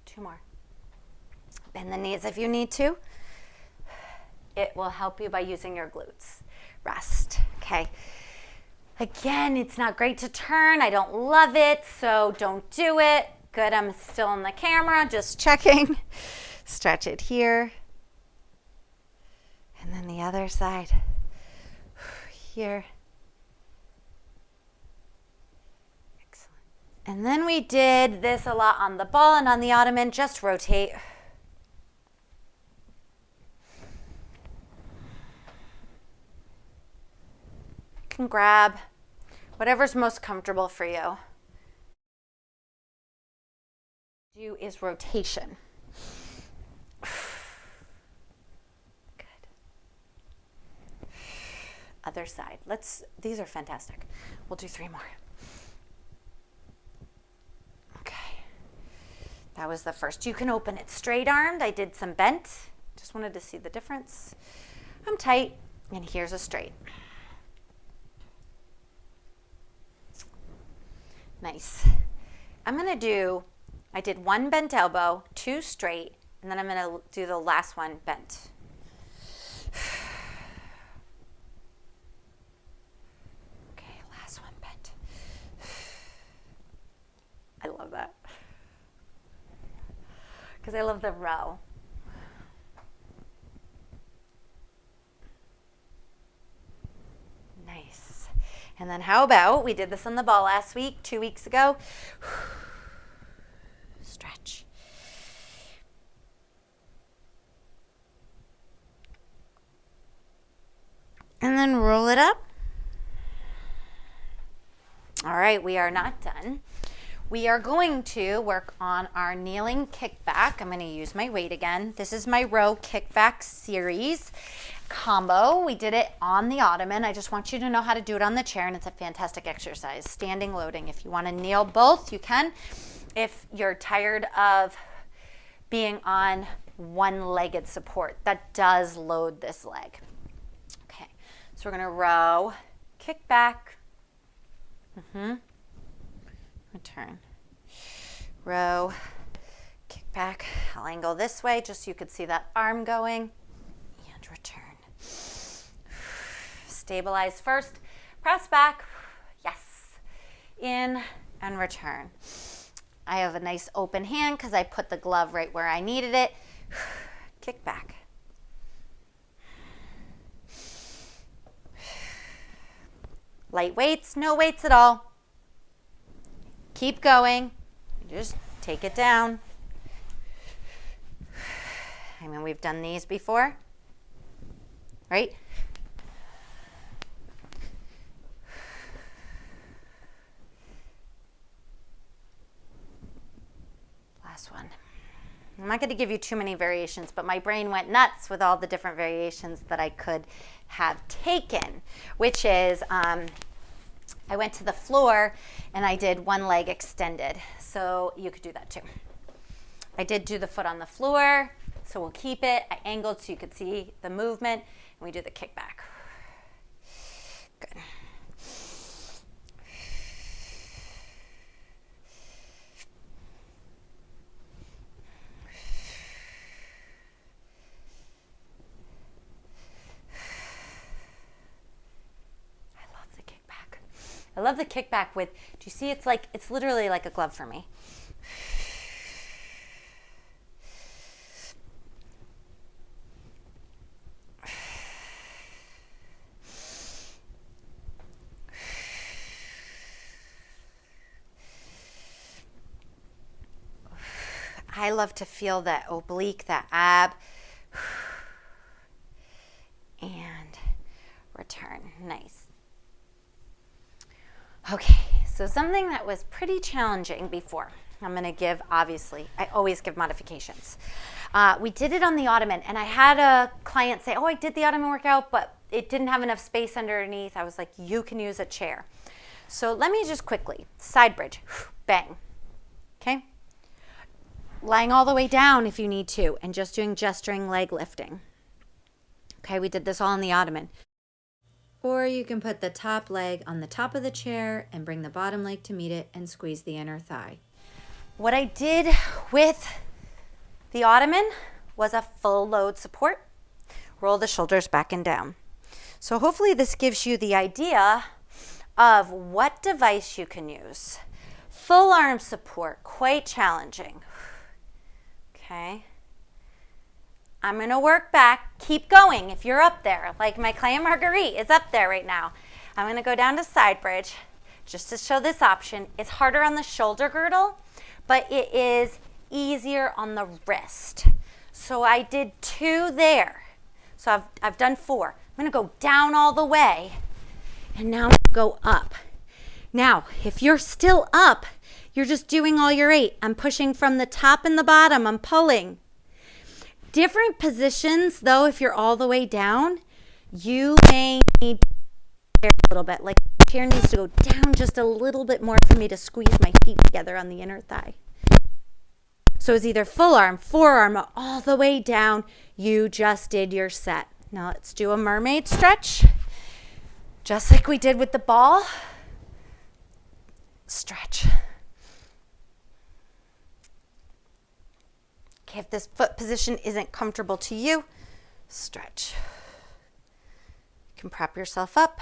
Two more. Bend the knees if you need to. It will help you by using your glutes. Rest. Okay. Again, it's not great to turn. I don't love it, so don't do it. Good, I'm still on the camera, just checking. Stretch it here. And then the other side. Here. Excellent. And then we did this a lot on the ball and on the ottoman. Just rotate. You can grab whatever's most comfortable for you. Do is rotation. Good. Other side. These are fantastic. We'll do 3 more. Okay. That was the first. You can open it straight armed. I did some bent. Just wanted to see the difference. I'm tight, and here's a straight. Nice. I did 1 bent elbow, 2 straight, and then I'm going to do the last one bent. Okay, last one bent. I love that. Because I love the row. Nice. And then how about, we did this on the ball last week, 2 weeks ago. Stretch. And then roll it up. All right, we are not done. we are going to work on our kneeling kickback. I'm going to use my weight again. This is my row kickback series combo. We did it on the ottoman. I just want you to know how to do it on the chair, and it's a fantastic exercise. Standing loading. If you want to kneel both, you can. If you're tired of being on one-legged support, that does load this leg. Okay, so we're going to row, kick back, return, row, kick back. I'll angle this way just so you could see that arm going, and return. Stabilize first, press back, yes, in and return. I have a nice open hand because I put the glove right where I needed it. Kick back. Light weights, no weights at all. Keep going. Just take it down. I mean, we've done these before, right? Last one. I'm not going to give you too many variations, but my brain went nuts with all the different variations that I could have taken, which is I went to the floor and I did one leg extended. So you could do that too. I did do the foot on the floor, so we'll keep it. I angled so you could see the movement, and we do the kickback. Good. I love the kickback with, do you see, it's literally like a glove for me. I love to feel that oblique, that ab, and return. Nice. Okay, so something that was pretty challenging before, I'm going to give, obviously, I always give modifications. We did it on the ottoman, and I had a client say, oh, I did the ottoman workout, but it didn't have enough space underneath. I was like, you can use a chair. So let me just quickly, side bridge, bang, okay? Lying all the way down if you need to, and just doing gesturing leg lifting. Okay, we did this all on the ottoman. Or you can put the top leg on the top of the chair and bring the bottom leg to meet it and squeeze the inner thigh. What I did with the ottoman was a full load support. Roll the shoulders back and down. So hopefully this gives you the idea of what device you can use. Full arm support, quite challenging. Okay. I'm going to work back. Keep going if you're up there. Like my client Marguerite is up there right now. I'm going to go down to side bridge just to show this option. It's harder on the shoulder girdle, but it is easier on the wrist. So I did 2 there. So I've done 4. I'm going to go down all the way, and now I'm going to go up. Now, if you're still up, you're just doing all your 8. I'm pushing from the top and the bottom. I'm pulling. Different positions, though, if you're all the way down, you may need to a little bit. Like the chair needs to go down just a little bit more for me to squeeze my feet together on the inner thigh. So it's either full arm, forearm, or all the way down. You just did your set. Now let's do a mermaid stretch. Just like we did with the ball. Stretch. Okay, if this foot position isn't comfortable to you, stretch. You can prop yourself up.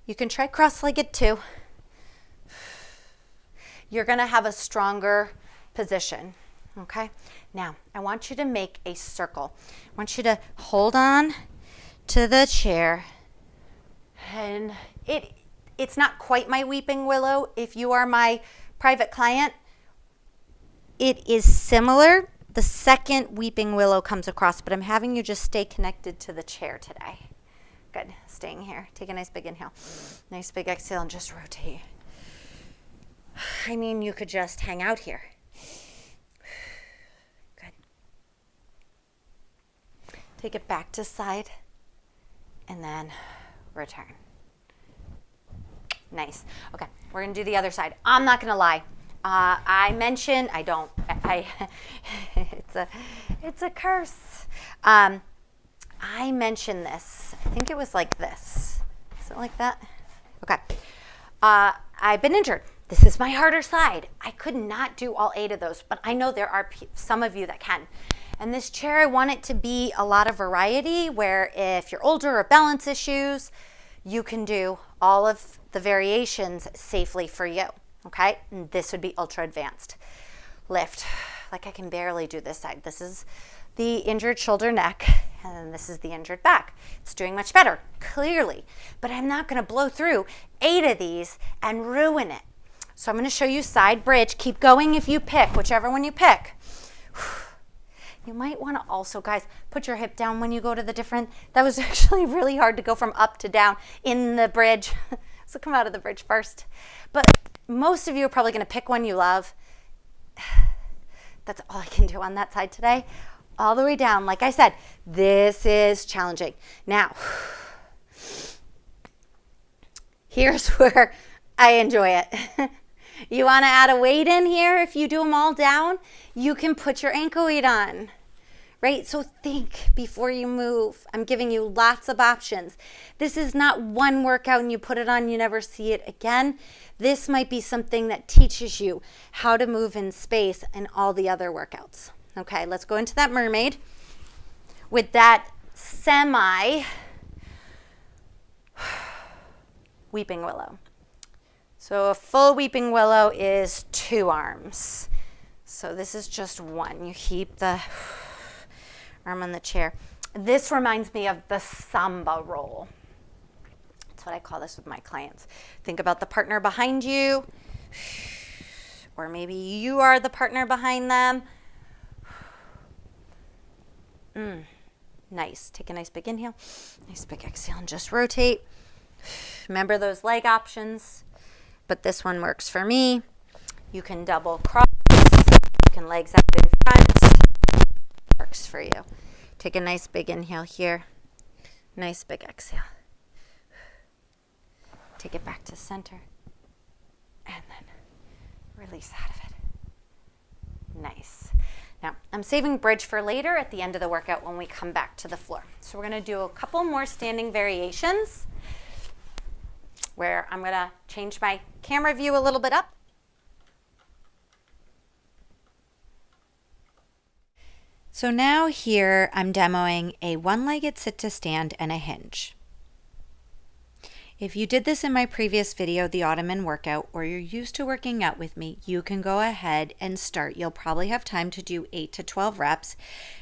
You can try cross-legged too. You're going to have a stronger position, okay? Now, I want you to make a circle. I want you to hold on to the chair. And it's not quite my weeping willow. If you are my private client, it is similar. The second weeping willow comes across, but I'm having you just stay connected to the chair today. Good. Staying here. Take a nice big inhale. Nice big exhale and just rotate. I mean, you could just hang out here. Good. Take it back to side and then return. Nice. Okay, we're gonna do the other side. I'm not gonna lie. It's a curse. I mentioned this. I think it was like this. Is it like that? Okay. I've been injured. This is my harder side. I could not do all 8 of those, but I know there are some of you that can. And this chair, I want it to be a lot of variety where if you're older or balance issues, you can do all of the variations safely for you, okay? And this would be ultra advanced. Lift, like I can barely do this side. This is the injured shoulder neck, and then this is the injured back. It's doing much better, clearly, but I'm not gonna blow through 8 of these and ruin it. So I'm gonna show you side bridge. Keep going if you pick, whichever one you pick. You might want to also, guys, put your hip down when you go to the different, that was actually really hard to go from up to down in the bridge. So come out of the bridge first. But most of you are probably going to pick one you love. That's all I can do on that side today. All the way down. Like I said, this is challenging. Now, here's where I enjoy it. You want to add a weight in here? If you do them all down, you can put your ankle weight on, right? So think before you move. I'm giving you lots of options. This is not one workout and you put it on, you never see it again. This might be something that teaches you how to move in space and all the other workouts. Okay, let's go into that mermaid with that semi weeping willow. So a full weeping willow is 2 arms. So this is just one. You keep the arm on the chair. This reminds me of the samba roll. That's what I call this with my clients. Think about the partner behind you, or maybe you are the partner behind them. Nice. Take a nice big inhale, nice big exhale, and just rotate. Remember those leg options. But this one works for me. You can double cross, you can legs out in front, works for you. Take a nice big inhale here, nice big exhale. Take it back to center, and then release out of it. Nice. Now, I'm saving bridge for later at the end of the workout when we come back to the floor. So we're gonna do a couple more standing variations, where I'm gonna change my camera view a little bit up. So now here I'm demoing a one-legged sit to stand and a hinge. If you did this in my previous video, the Ottoman workout, or you're used to working out with me, you can go ahead and start. You'll probably have time to do 8 to 12 reps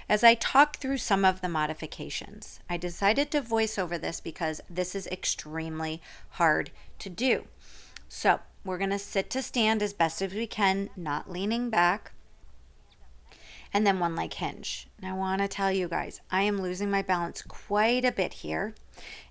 as I talk through some of the modifications. I decided to voice over this because this is extremely hard to do. So we're going to sit to stand as best as we can, not leaning back, and then one leg hinge. And I want to tell you guys, I am losing my balance quite a bit here,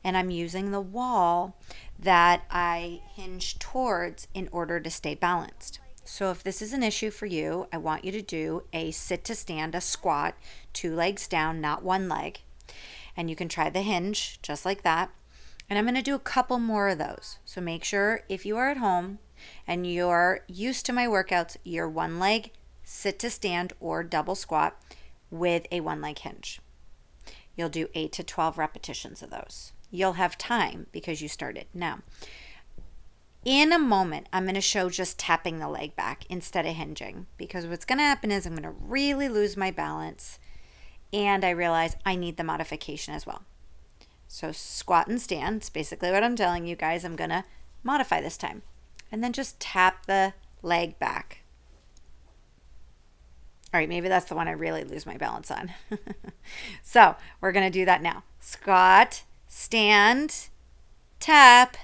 and I'm using the wall that I hinge towards in order to stay balanced. So if this is an issue for you, I want you to do a sit to stand, a squat, 2 legs down, not one leg. And you can try the hinge just like that. And I'm going to do a couple more of those. So make sure if you are at home and you're used to my workouts, you're one leg sit to stand or double squat with a one leg hinge. You'll do 8 to 12 repetitions of those. You'll have time because you started. Now, in a moment, I'm going to show just tapping the leg back instead of hinging, because what's going to happen is I'm going to really lose my balance, and I realize I need the modification as well. So squat and stand, it's basically what I'm telling you guys. I'm going to modify this time. And then just tap the leg back. All right, maybe that's the one I really lose my balance on. So we're going to do that now. Squat, stand, tap.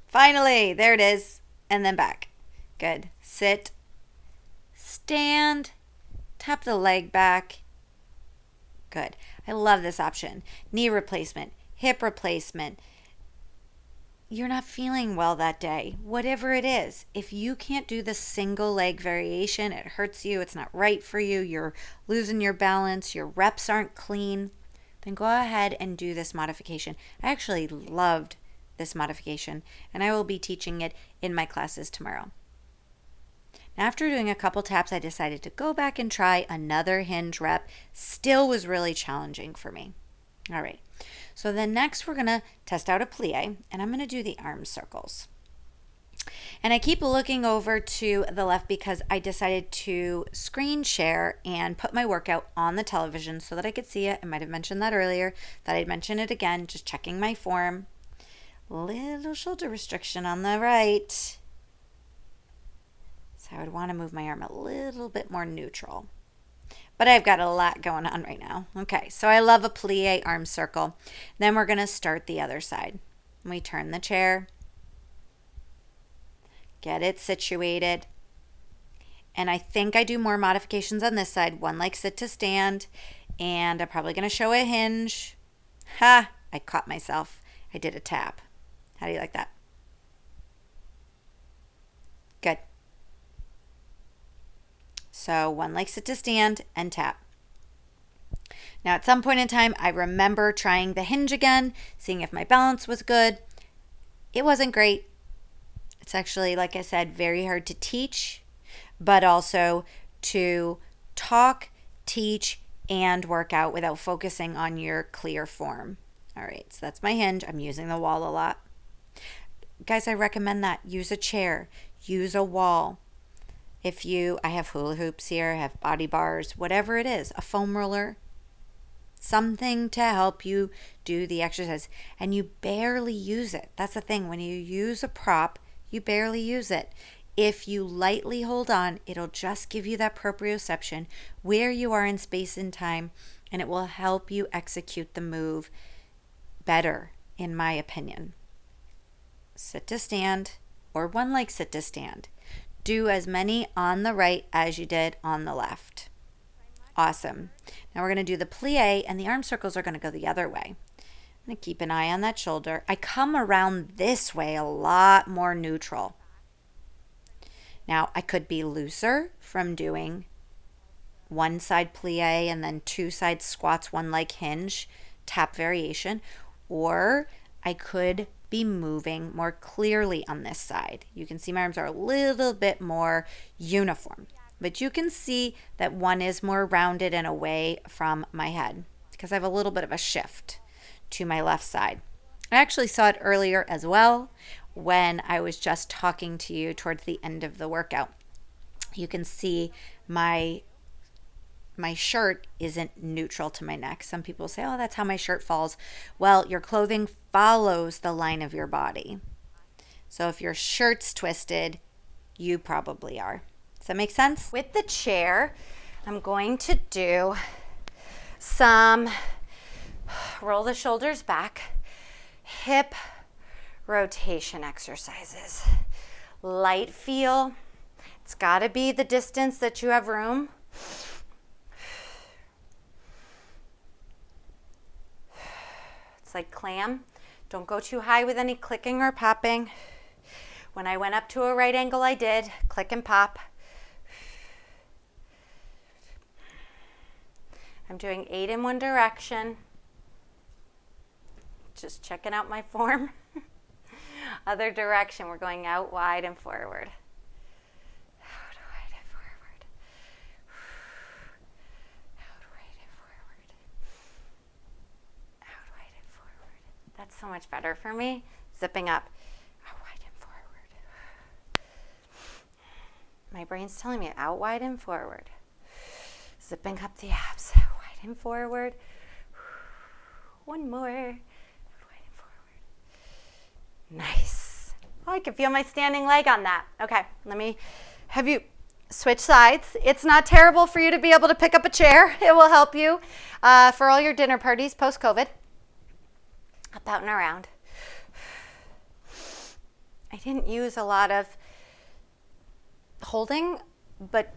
Finally, there it is. And then back. Good. Sit, stand, tap the leg back. Good. I love this option. Knee replacement, hip replacement. you're not feeling well that day, whatever it is. If you can't do the single leg variation, it hurts you, it's not right for you, you're losing your balance, your reps aren't clean, then go ahead and do this modification. I actually loved this modification, and I will be teaching it in my classes tomorrow. Now, after doing a couple taps, I decided to go back and try another hinge rep. Still was really challenging for me. All right, so then next we're going to test out a plie, and I'm going to do the arm circles. And I keep looking over to the left because I decided to screen share and put my workout on the television so that I could see it. I might have mentioned that earlier, that I'd mention it again, just checking my form. Little shoulder restriction on the right. So I would want to move my arm a little bit more neutral. But I've got a lot going on right now. Okay, so I love a plie arm circle. Then we're going to start the other side. We turn the chair. Get it situated. And I think I do more modifications on this side. One like sit to stand. And I'm probably going to show a hinge. Ha! I caught myself. I did a tap. How do you like that? Good. So one like sit to stand and tap. Now at some point in time, I remember trying the hinge again, seeing if my balance was good. It wasn't great. It's actually, like I said, very hard to teach, but also to talk, teach, and work out without focusing on your clear form. All right, so that's my hinge. I'm using the wall a lot. Guys, I recommend that. Use a chair, use a wall. I have hula hoops here, I have body bars, whatever it is, a foam roller, something to help you do the exercise. And you barely use it. That's the thing. When you use a prop, you barely use it. If you lightly hold on, it'll just give you that proprioception where you are in space and time, and it will help you execute the move better, in my opinion. Sit to stand, or one leg sit to stand. Do as many on the right as you did on the left. Awesome. Now we're going to do the plie, and the arm circles are going to go the other way. I'm going to keep an eye on that shoulder. I come around this way a lot more neutral. Now I could be looser from doing one side plie and then two side squats, one leg hinge, tap variation, or I could be moving more clearly on this side. You can see my arms are a little bit more uniform, but you can see that one is more rounded and away from my head because I have a little bit of a shift to my left side. I actually saw it earlier as well when I was just talking to you towards the end of the workout. You can see my shirt isn't neutral to my neck. Some people say, oh, that's how my shirt falls. Well, your clothing follows the line of your body. So if your shirt's twisted, you probably are. Does that make sense? With the chair, I'm going to do some roll the shoulders back, hip rotation exercises. Light feel. It's got to be the distance that you have room. Like clam. Don't go too high with any clicking or popping. When I went up to a right angle, I did click and pop. I'm doing 8 in one direction. Just checking out my form. Other direction, we're going out wide and forward. Out wide and forward. Out wide and forward. Out wide and forward. That's so much better for me. Zipping up. Out wide and forward. My brain's telling me out wide and forward. Zipping up the abs. Out wide and forward. One more. Out wide and forward. Nice. Oh, I can feel my standing leg on that. Okay, let me have you switch sides. It's not terrible for you to be able to pick up a chair. It will help you for all your dinner parties post-COVID. Up, out, and around. I didn't use a lot of holding, but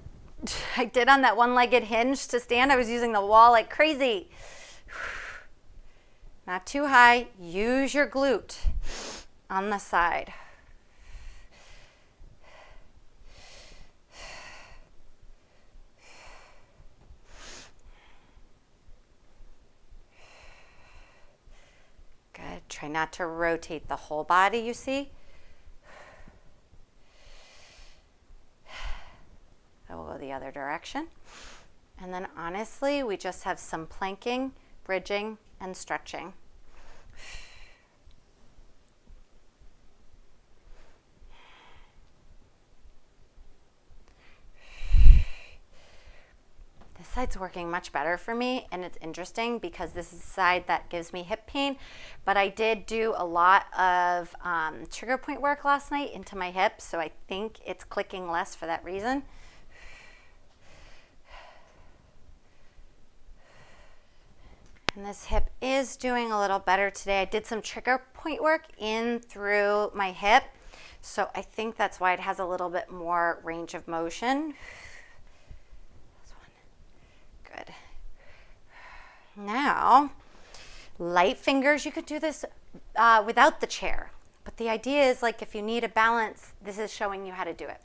I did on that one-legged hinge to stand. I was using the wall like crazy. Not too high. Use your glute. on the side. Good. Try not to rotate the whole body, you see? I will go the other direction. And then honestly, we just have some planking, bridging, and stretching. This side's working much better for me, and it's interesting because this is the side that gives me hip pain, but I did do a lot of trigger point work last night into my hips, so I think it's clicking less for that reason. And this hip is doing a little better today. I did some trigger point work in through my hip, so I think that's why it has a little bit more range of motion. This one. Good. Now, light fingers. You could do this without the chair, but the idea is like if you need a balance, this is showing you how to do it.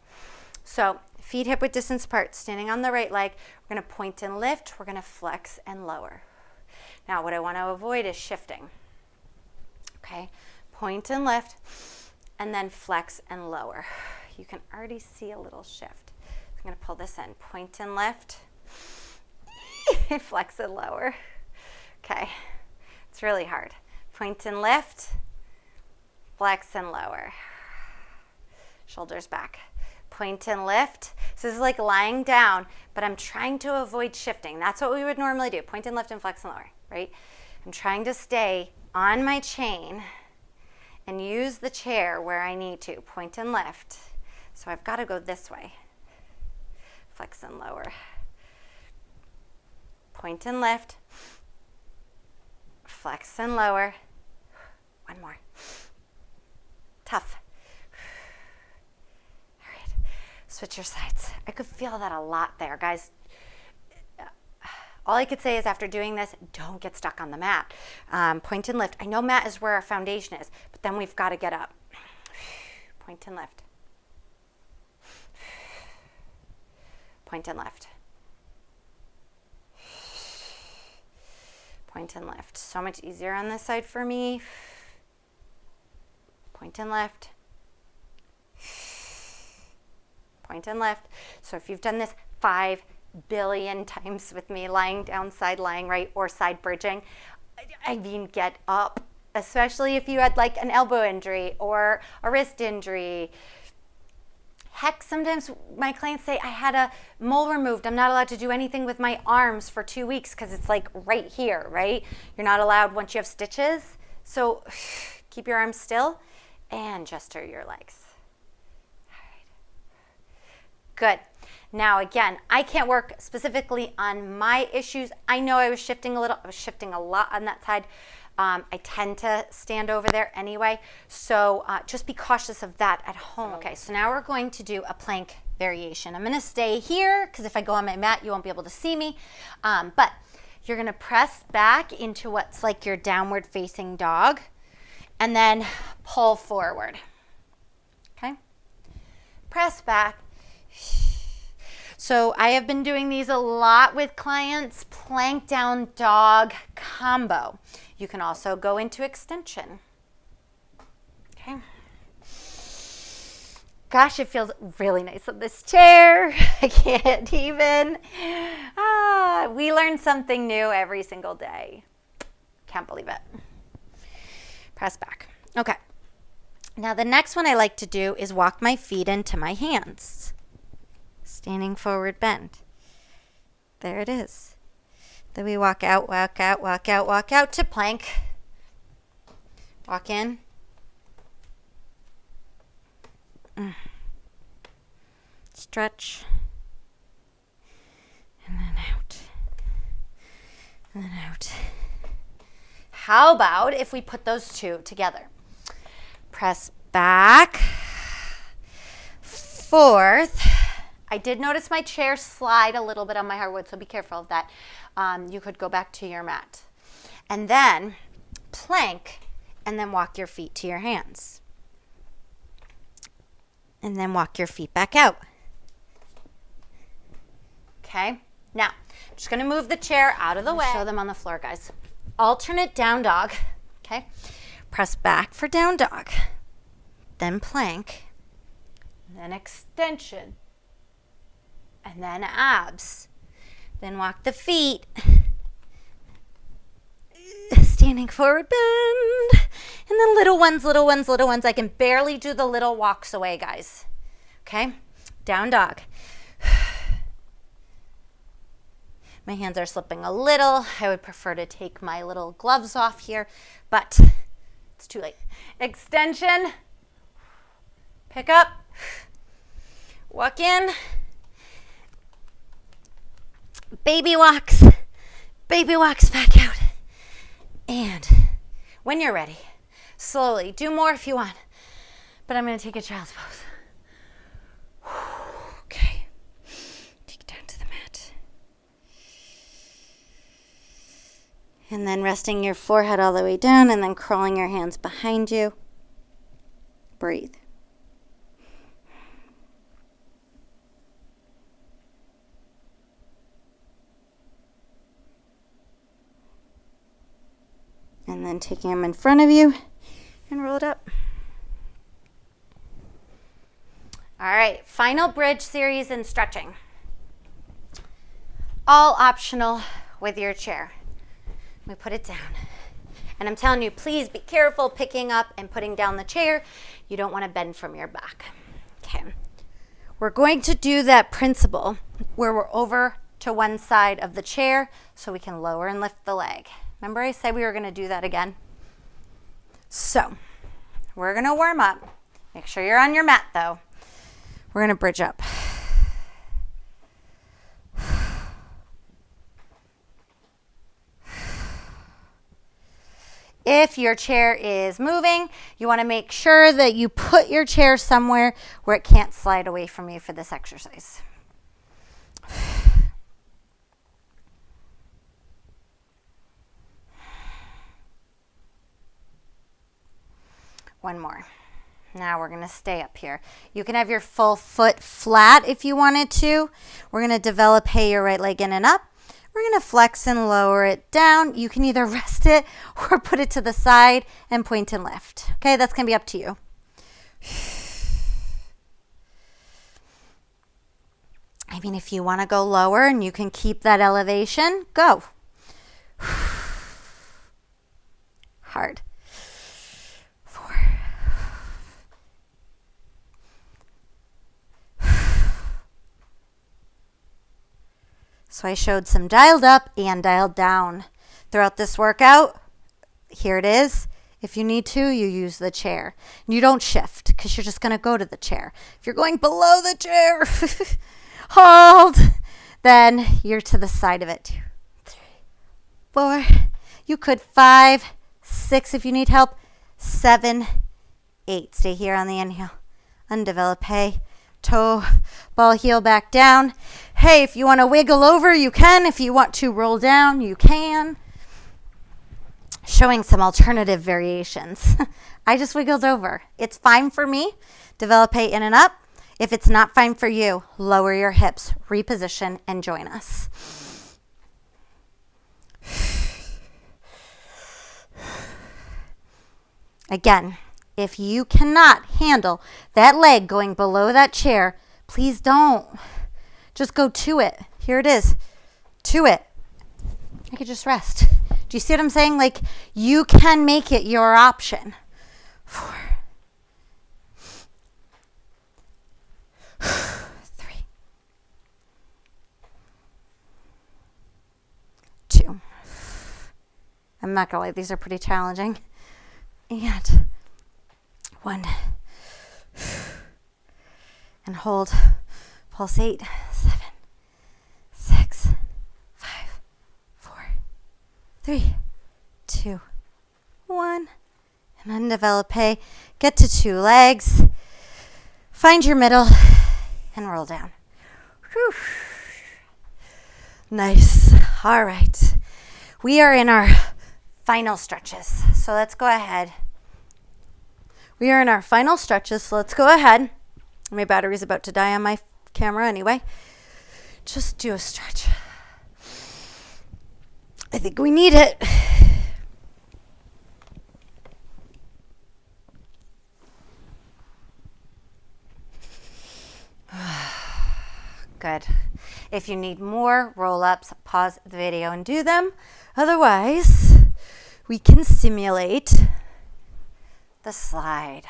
So feet hip width distance apart, standing on the right leg. We're going to point and lift. We're going to flex and lower. Now, what I want to avoid is shifting. Okay, point and lift, and then flex and lower. You can already see a little shift. I'm going to pull this in. Point and lift, flex and lower. Okay, it's really hard. Point and lift, flex and lower. Shoulders back. Point and lift. So this is like lying down, but I'm trying to avoid shifting. That's what we would normally do. Point and lift and flex and lower, right? I'm trying to stay on my chain and use the chair where I need to. Point and lift. So I've got to go this way. Flex and lower. Point and lift. Flex and lower. One more. Tough. Switch your sides. I could feel that a lot there, guys. All I could say is after doing this, don't get stuck on the mat. Point and lift. I know mat is where our foundation is, but then we've got to get up. Point and lift. Point and lift. Point and lift. So much easier on this side for me. Point and lift. Point and lift. So if you've done this 5 billion times with me, lying down, side lying right, or side bridging, I mean, get up, especially if you had like an elbow injury or a wrist injury. Heck, sometimes my clients say, I had a mole removed. I'm not allowed to do anything with my arms for 2 weeks because it's like right here, right? You're not allowed once you have stitches. So keep your arms still and gesture your legs. Good. Now, again, I can't work specifically on my issues. I know I was shifting a little. I was shifting a lot on that side. I tend to stand over there anyway. So just be cautious of that at home. Okay, so now we're going to do a plank variation. I'm going to stay here because if I go on my mat, you won't be able to see me. But you're going to press back into what's like your downward facing dog and then pull forward. Okay? Press back. So I have been doing these a lot with clients, plank down dog combo. You can also go into extension. Okay. Gosh, it feels really nice on this chair. I can't even. We learn something new every single day. Can't believe it. Press back. Okay. Now the next one I like to do is walk my feet into my hands. Standing forward bend. There it is. Then we walk out, walk out, walk out, walk out to plank. Walk in. Stretch. And then out. And then out. How about if we put those two together? Press back. Forth. I did notice my chair slide a little bit on my hardwood, so be careful of that. You could go back to your mat. And then plank, and then walk your feet to your hands. And then walk your feet back out. Okay, now I'm just gonna move the chair out of the way. Show them on the floor, guys. Alternate down dog, okay? Press back for down dog, then plank, then extension, and then abs. Then walk the feet, standing forward bend, and then little ones, little ones, little ones. I can barely do the little walks away, guys. Okay, down dog. My hands are slipping a little. I would prefer to take my little gloves off here, but it's too late. Extension, pick up, walk in, baby walks back out. And when you're ready, slowly, do more if you want, but I'm gonna take a child's pose. Okay, take it down to the mat. And then resting your forehead all the way down and then crawling your hands behind you. Breathe. And then taking them in front of you and roll it up. All right, final bridge series and stretching. All optional with your chair. We put it down. And I'm telling you, please be careful picking up and putting down the chair. You don't want to bend from your back. Okay. We're going to do that principle where we're over to one side of the chair so we can lower and lift the leg. Remember I said we were going to do that again? So we're going to warm up. Make sure you're on your mat though. We're going to bridge up. If your chair is moving, you want to make sure that you put your chair somewhere where it can't slide away from you for this exercise. One more. Now we're going to stay up here. You can have your full foot flat if you wanted to. We're going to develop, hey, your right leg in and up. We're going to flex and lower it down. You can either rest it or put it to the side and point and lift. Okay, that's going to be up to you. I mean, if you want to go lower and you can keep that elevation, go. Hard. 4. So I showed some dialed up and dialed down throughout this workout. Here it is. If you need to, you use the chair. You don't shift because you're just going to go to the chair. If you're going below the chair, hold, then you're to the side of it. 2, 3, 4. You could 5, 6 if you need help. 7, 8. Stay here on the inhale. Undevelop, hey. Toe, ball, heel back down. Hey, if you want to wiggle over, you can. If you want to roll down, you can. Showing some alternative variations. I just wiggled over. It's fine for me. Develop a in and up. If it's not fine for you, lower your hips, reposition, and join us. Again, if you cannot handle that leg going below that chair, please don't. Just go to it. Here it is. To it. I could just rest. Do you see what I'm saying? Like, you can make it your option. 4. 3. 2. I'm not gonna lie, these are pretty challenging. And 1. And hold. Pulsate. 7, 6, 5, 4, 3, 2, 1. And undevelop. Get to 2 legs. Find your middle and roll down. Whew. Nice. All right. We are in our final stretches. So let's go ahead. We are in our final stretches. So let's go ahead My battery's about to die on my camera anyway. Just do a stretch. I think we need it. Good. If you need more roll-ups, pause the video and do them. Otherwise, we can simulate the slide.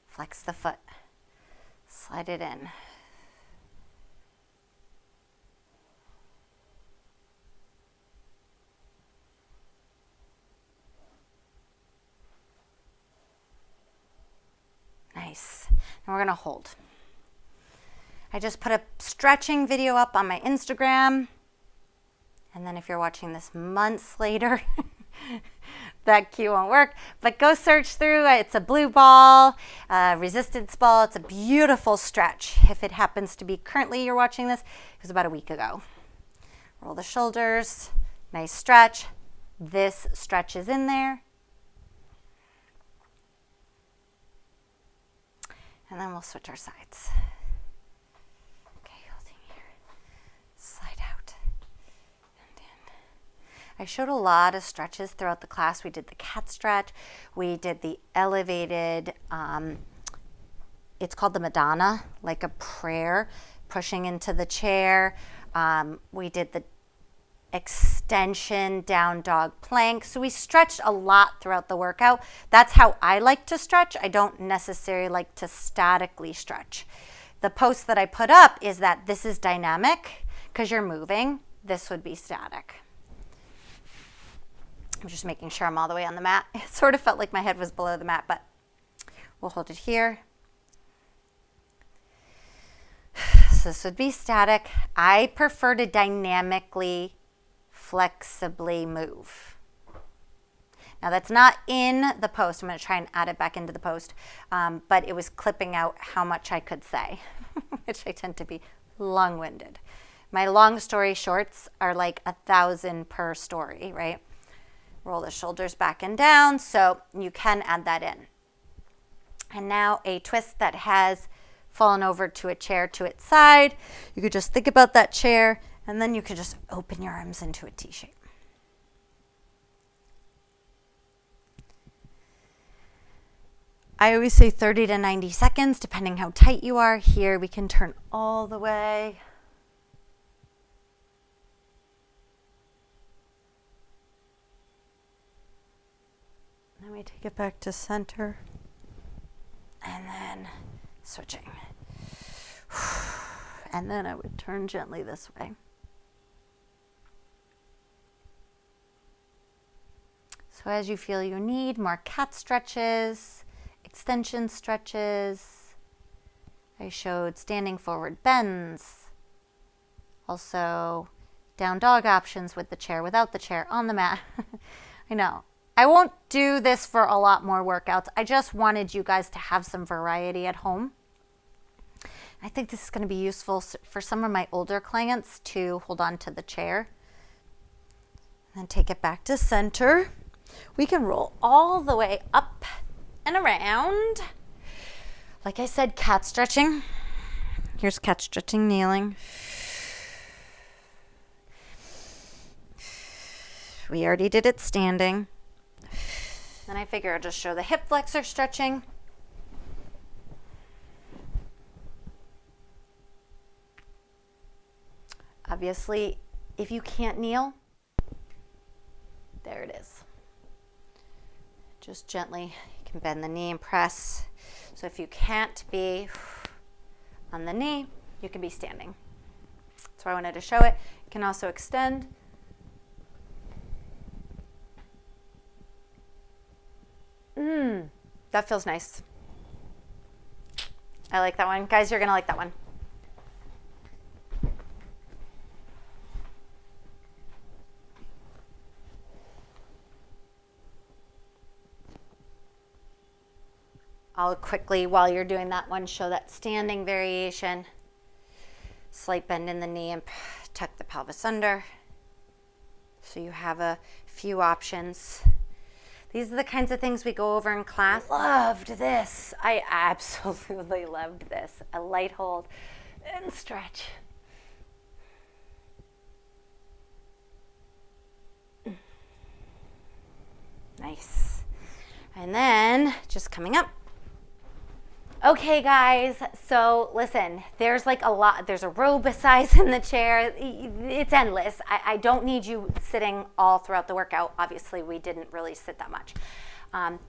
Flex the foot. Slide it in. Nice. And we're going to hold. I just put a stretching video up on my Instagram. And then if you're watching this months later, that cue won't work. But go search through. It's a blue ball, resistance ball. It's a beautiful stretch. If it happens to be currently you're watching this, it was about a week ago. Roll the shoulders. Nice stretch. This stretch is in there. And then we'll switch our sides. Okay, holding here. Slide out and in. I showed a lot of stretches throughout the class. We did the cat stretch. We did the elevated, it's called the Madonna, like a prayer, pushing into the chair. We did the extension down dog plank. So we stretched a lot throughout the workout. That's how I like to stretch. I don't necessarily like to statically stretch. The post that I put up is that this is dynamic because you're moving. This would be static. I'm just making sure I'm all the way on the mat. It sort of felt like my head was below the mat, but we'll hold it here. So this would be static. I prefer to dynamically flexibly move. Now that's not in the post. I'm going to try and add it back into the post, but it was clipping out how much I could say, which I tend to be long-winded. My long story shorts are like 1,000 per story, right? Roll the shoulders back and down, so you can add that in. And now a twist that has fallen over to a chair to its side. You could just think about that chair, and then you could just open your arms into a T shape. I always say 30 to 90 seconds, depending how tight you are. Here we can turn all the way. Then we take it back to center. And then switching. And then I would turn gently this way. So as you feel you need more cat stretches, extension stretches. I showed standing forward bends. Also down dog options with the chair, without the chair, on the mat. I know. I won't do this for a lot more workouts. I just wanted you guys to have some variety at home. I think this is going to be useful for some of my older clients to hold on to the chair. And then take it back to center. We can roll all the way up and around. Like I said, cat stretching. Here's cat stretching, kneeling. We already did it standing. Then I figure I'll just show the hip flexor stretching. Obviously, if you can't kneel, there it is. Just gently, you can bend the knee and press. So if you can't be on the knee, you can be standing. That's why I wanted to show it. You can also extend. That feels nice. I like that one. Guys, you're going to like that one. I'll quickly, while you're doing that one, show that standing variation. Slight bend in the knee and tuck the pelvis under. So you have a few options. These are the kinds of things we go over in class. Loved this. I absolutely loved this. A light hold and stretch. Nice. And then just coming up. Okay, guys, so listen, there's like a lot, there's a row size in the chair. It's endless. I don't need you sitting all throughout the workout. Obviously, we didn't really sit that much.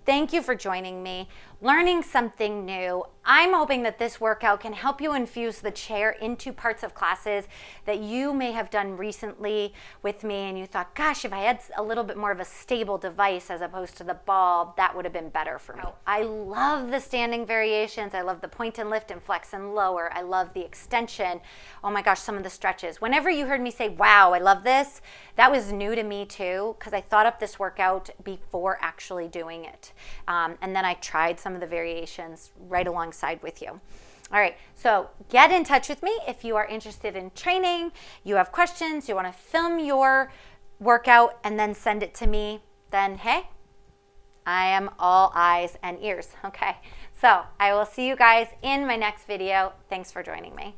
Thank you for joining me, learning something new. I'm hoping that this workout can help you infuse the chair into parts of classes that you may have done recently with me and you thought, gosh, if I had a little bit more of a stable device as opposed to the ball, that would have been better for me. I love the standing variations. I love the point and lift and flex and lower. I love the extension. Oh my gosh, some of the stretches. Whenever you heard me say, wow, I love this, that was new to me too, because I thought up this workout before actually doing it. And then I tried some of the variations right alongside with you. All right, so get in touch with me if you are interested in training, you have questions, you want to film your workout and then send it to me, then hey, I am all eyes and ears. Okay, so I will see you guys in my next video. Thanks for joining me.